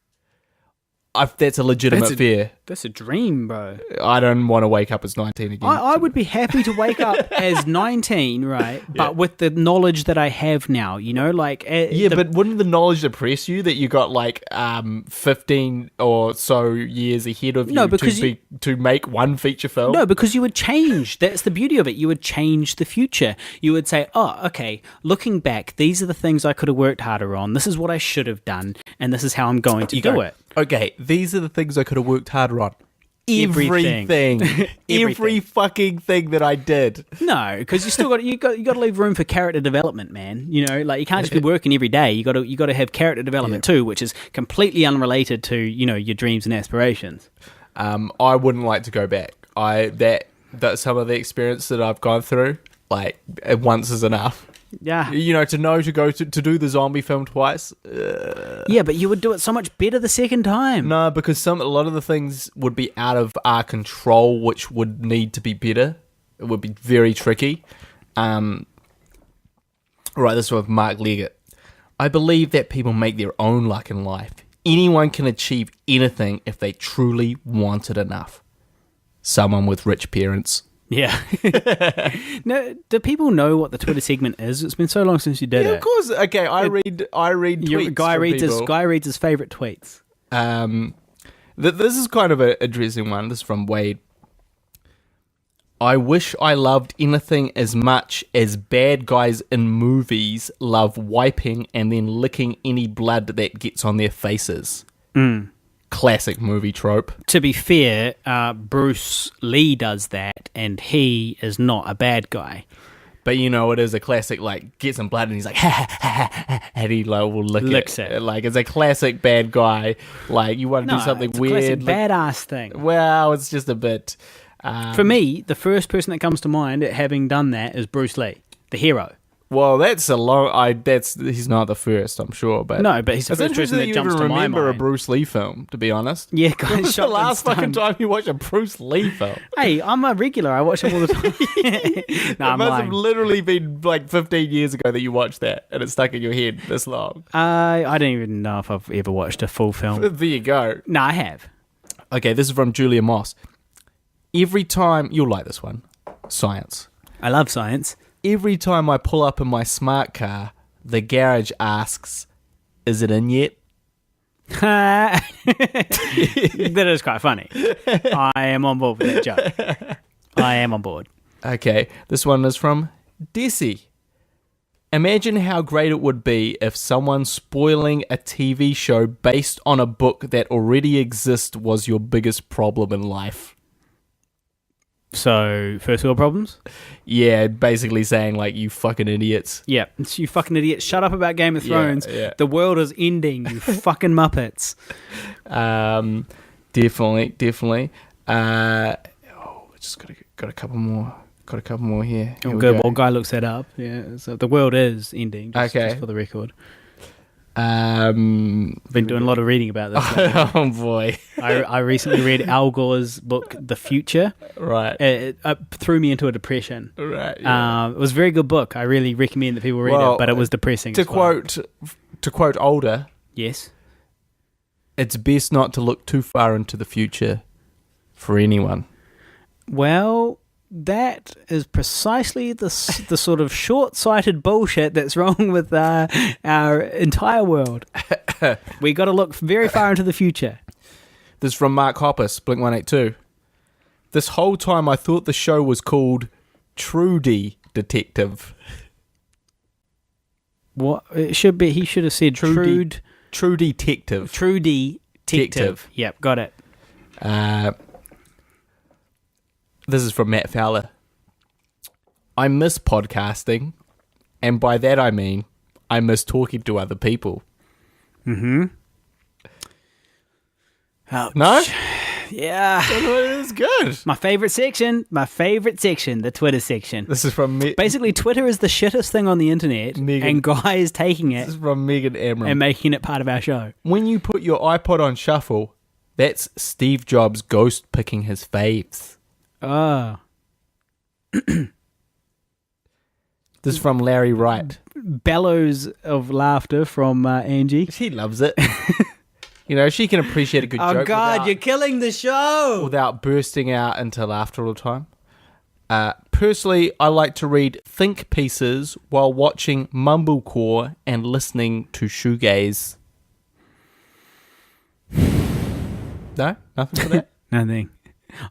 That's a legitimate fear. That's a dream, bro. I don't want to wake up as 19 again. I would be happy to wake up as 19, right? But with the knowledge that I have now, you know, like... but wouldn't the knowledge depress you that you got like 15 or so years ahead of to make one feature film? No, because you would change. That's the beauty of it. You would change the future. You would say, oh, okay, looking back, these are the things I could have worked harder on. This is what I should have done. And this is how I'm going to do it. Okay, these are the things I could have worked harder on. Everything. Every fucking thing that I did. No, because you still got you got to leave room for character development, man. You know, like you can't just be working every day. You got to have character development too, which is completely unrelated to, you know, your dreams and aspirations. I wouldn't like to go back. That some of the experience that I've gone through, like once is enough. Yeah. You know, to go to do the zombie film twice. Yeah, but you would do it so much better the second time. No, because a lot of the things would be out of our control, which would need to be better. It would be very tricky. Right, this is with Mark Leggett. I believe that people make their own luck in life. Anyone can achieve anything if they truly want it enough. Someone with rich parents. Yeah. No, do people know what the Twitter segment is? It's been so long since you did it. Of course. Okay, I read tweets. Guy reads his favorite tweets. This is kind of an interesting one. This is from Wade. I wish I loved anything as much as bad guys in movies love wiping and then licking any blood that gets on their faces. Classic movie trope. To be fair, Bruce Lee does that, and he is not a bad guy. But you know, it is a classic, like, get some blood and he's like, ha ha ha, and he like, will licks it. Like, it's a classic bad guy. Like, you want to do something it's weird. A classic badass thing. Well, it's just a bit... For me, the first person that comes to mind at having done that is Bruce Lee, the hero. Well, that's a long... he's not the first, I'm sure, but... No, but he's the first person that jumps to my mind. I remember a Bruce Lee film, to be honest. Yeah, When was the last fucking time you watched a Bruce Lee film? Hey, I'm a regular. I watch them all the time. It must have literally been like 15 years ago that you watched that, and it's stuck in your head this long. I don't even know if I've ever watched a full film. There you go. No, I have. Okay, this is from Julia Moss. Every time... You'll like this one. Science. I love science. Every time I pull up in my smart car, the garage asks, is it in yet? That is quite funny. I am on board with that joke. I am on board. Okay, this one is from Desi. Imagine how great it would be if someone spoiling a TV show based on a book that already exists was your biggest problem in life. So, first world problems? Yeah, basically saying like, you fucking idiots. Yeah, it's you fucking idiots. Shut up about Game of Thrones. Yeah. The world is ending, you fucking muppets. Definitely. Just got a couple more. Got a couple more here. Here we Good. go. Well, guy looks that up. Yeah, so the world is ending. Just for the record. Been Been doing a lot of reading about this. lately. Oh boy. I recently read Al Gore's book, The Future. Right. It threw me into a depression. Right. Yeah. It was a very good book. I really recommend that people read it, but it was depressing. To as well. quote Older, Yes. it's best not to look too far into the future for anyone. Well, that is precisely the sort of short-sighted bullshit that's wrong with our entire world. We got to look very far into the future. This is from Mark Hoppus, Blink-182. This whole time I thought the show was called Trudy Detective. What it should be? He should have said True Detective. True Detective. Yep, got it. This is from Matt Fowler. I miss podcasting, and by that I mean I miss talking to other people. Mm-hmm. Ouch. No? Yeah. It's good. My favorite section, the Twitter section. This is from Basically, Twitter is the shittest thing on the internet, and Guy is taking it This is from Megan Amram. and making it part of our show. When you put your iPod on shuffle, that's Steve Jobs ghost picking his faves. Oh. This is from Larry Wright. Bellows of laughter from Angie. She loves it. You know, she can appreciate a good joke. Oh, God, you're killing the show. Without bursting out into laughter all the time. Personally, I like to read think pieces while watching mumblecore and listening to shoegaze. No? Nothing for that? Nothing.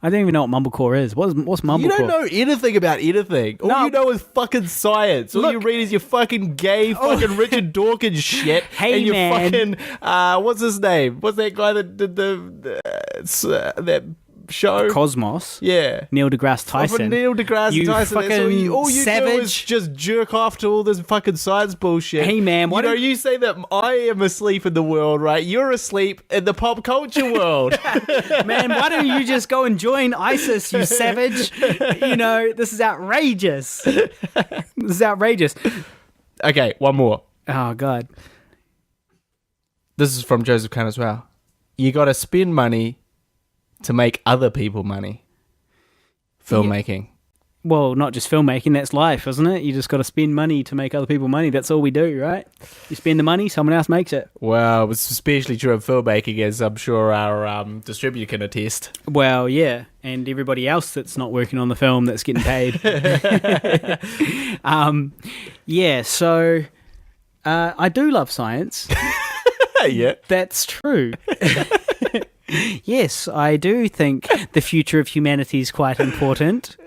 I don't even know what mumblecore is. What's mumblecore? You don't know anything about anything. All you know is fucking science. All you read is your fucking gay, fucking Richard Dawkins shit. Hey, and your man. fucking, what's his name? What's that guy that did that show? Cosmos. Yeah. Neil deGrasse Tyson. Neil deGrasse You Tyson. fucking all you do savage. is just jerk off to all this fucking science bullshit. Hey, man, why you say that I am asleep in the world, right? You're asleep in the pop culture world. Man, why don't you just go and join ISIS, you savage? You know, this is outrageous. This is outrageous. Okay, one more. Oh, God. This is from Joseph Kahn as well. You got to spend money to make other people money. Filmmaking. Yeah. Well, not just filmmaking, that's life, isn't it? You just got to spend money to make other people money. That's all we do, right? You spend the money, someone else makes it. Well, it's especially true of filmmaking, as I'm sure our distributor can attest. Well, yeah, and everybody else that's not working on the film that's getting paid. Yeah, so I do love science. Yeah. That's true. Yes, I do think the future of humanity is quite important.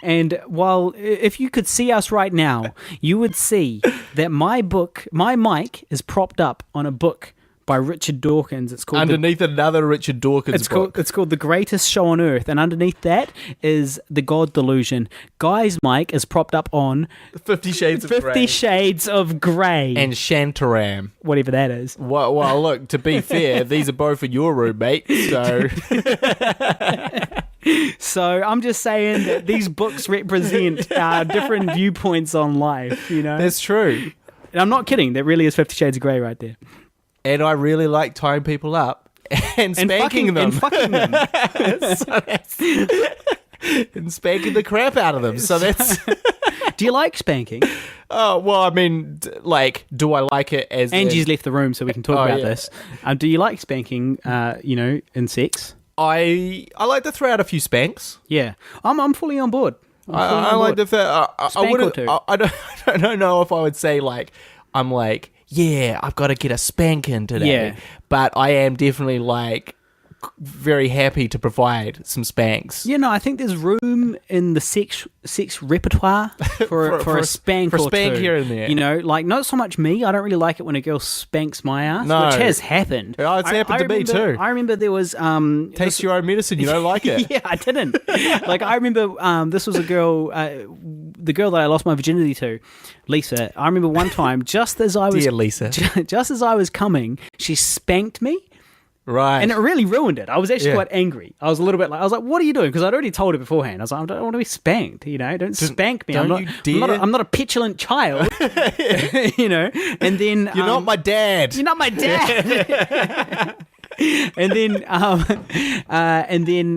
And while if you could see us right now, you would see that my mic is propped up on a book by Richard Dawkins. It's called underneath another Richard Dawkins book. It's called The Greatest Show on Earth, and underneath that is The God Delusion. Guy's mic is propped up on 50 Shades of Grey. 50 Shades of Grey. And Shantaram. Whatever that is. Well, look, to be fair, these are both in your room, mate, so... So I'm just saying that these books represent different viewpoints on life, you know? That's true. And I'm not kidding. That really is 50 Shades of Grey right there. And I really like tying people up and spanking them. And fucking them. And spanking the crap out of them. So that's... Do you like spanking? Oh, well, I mean, like, do I like it as... Angie's left the room so we can talk about this. Do you like spanking, in sex? I like to throw out a few spanks. Yeah. I'm fully on board. I like to... I don't know if I would say, like, I'm like, yeah, I've got to get a spanking today. Yeah. But I am definitely, like, very happy to provide some spanks. You know, I think there's room in the sex repertoire for a spank for a or spank two. here and there. You know, like not so much me. I don't really like it when a girl spanks my ass, No. which has happened. Oh, it's happened to me too. I remember there was Taste your own medicine. You don't like it. Yeah, I didn't. Like I remember this was a girl, the girl that I lost my virginity to, Lisa. I remember one time, just as I was Dear Lisa. just as I was coming, she spanked me. Right. And it really ruined it. I was actually Yeah. quite angry. I was a little bit like, I was like, what are you doing? Because I'd already told her beforehand. I was like, I don't want to be spanked, you know? Don't spank me. don't you dare. I'm not a petulant child, you know? And then... You're not my dad. You're not my dad. And then,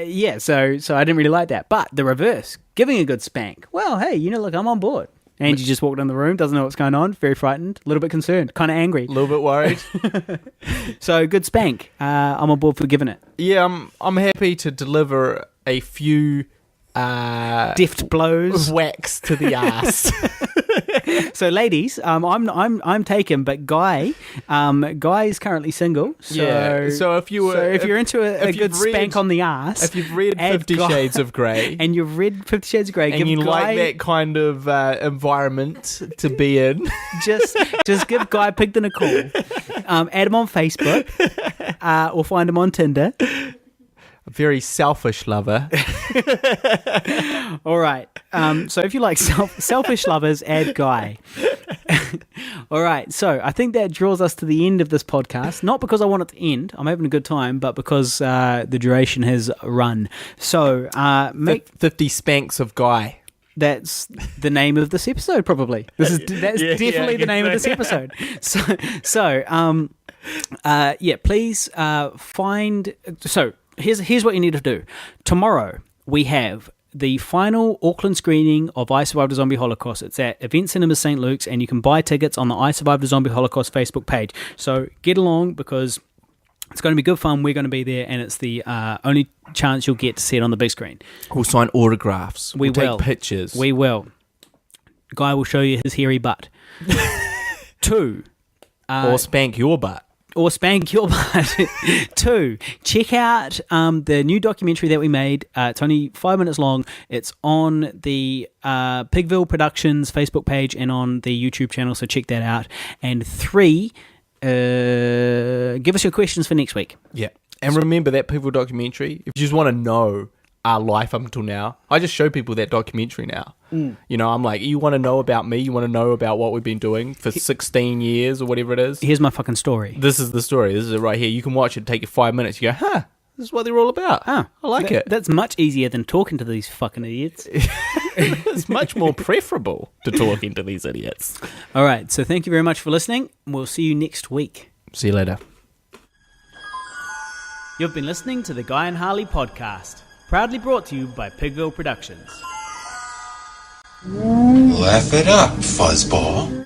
yeah, so I didn't really like that. But the reverse, giving a good spank. Well, hey, you know, look, I'm on board. Angie just walked in the room, doesn't know what's going on, very frightened, a little bit concerned, kind of angry. A little bit worried. So good spank. I'm on board for giving it. Yeah, I'm happy to deliver a few Deft blows. whacks to the ass. So, ladies, I'm taken, but Guy is currently single. So, Yeah, so if you're into a if good you've read- spank on the ass, if you've read add 50 Guy- Shades of Grey and you've read 50 Shades of Grey, and give you Guy, like that kind of environment to be in, just give Guy Pigden a call. Add him on Facebook, or find him on Tinder. a very selfish lover. All right. So if you like selfish lovers, add Guy. All right. So I think that draws us to the end of this podcast. Not because I want it to end. I'm having a good time, but because the duration has run. So 50 spanks of Guy. That's the name of this episode, probably. That's definitely the name of this episode. So, please find. So here's what you need to do. Tomorrow we have the final Auckland screening of I Survived a Zombie Holocaust. It's at Event Cinema St. Luke's, and you can buy tickets on the I Survived a Zombie Holocaust Facebook page. So get along, because it's going to be good fun. We're going to be there, and it's the only chance you'll get to see it on the big screen. We'll sign autographs. We We'll will. take pictures. We will. Guy will show you his hairy butt. 2. or spank your butt. Or spank your butt. 2, check out the new documentary that we made. It's only 5 minutes long. It's on the Pigville Productions Facebook page and on the YouTube channel, so check that out. And 3, give us your questions for next week. Yeah. And remember that Pigville documentary, if you just want to know our life up until now, I just show people that documentary now. You know, I'm like, you want to know about me? You want to know about what we've been doing for 16 years or whatever it is? Here's my fucking story. This is the story. This is it right here. You can watch it, take you 5 minutes. You go, this is what they're all about. I like it. That's much easier than talking to these fucking idiots. It's much more preferable to talking to these idiots. All right, so thank you very much for listening. We'll see you next week. See you later. You've been listening to the Guy and Harley podcast, proudly brought to you by Pigville Productions. Laugh it up, fuzzball.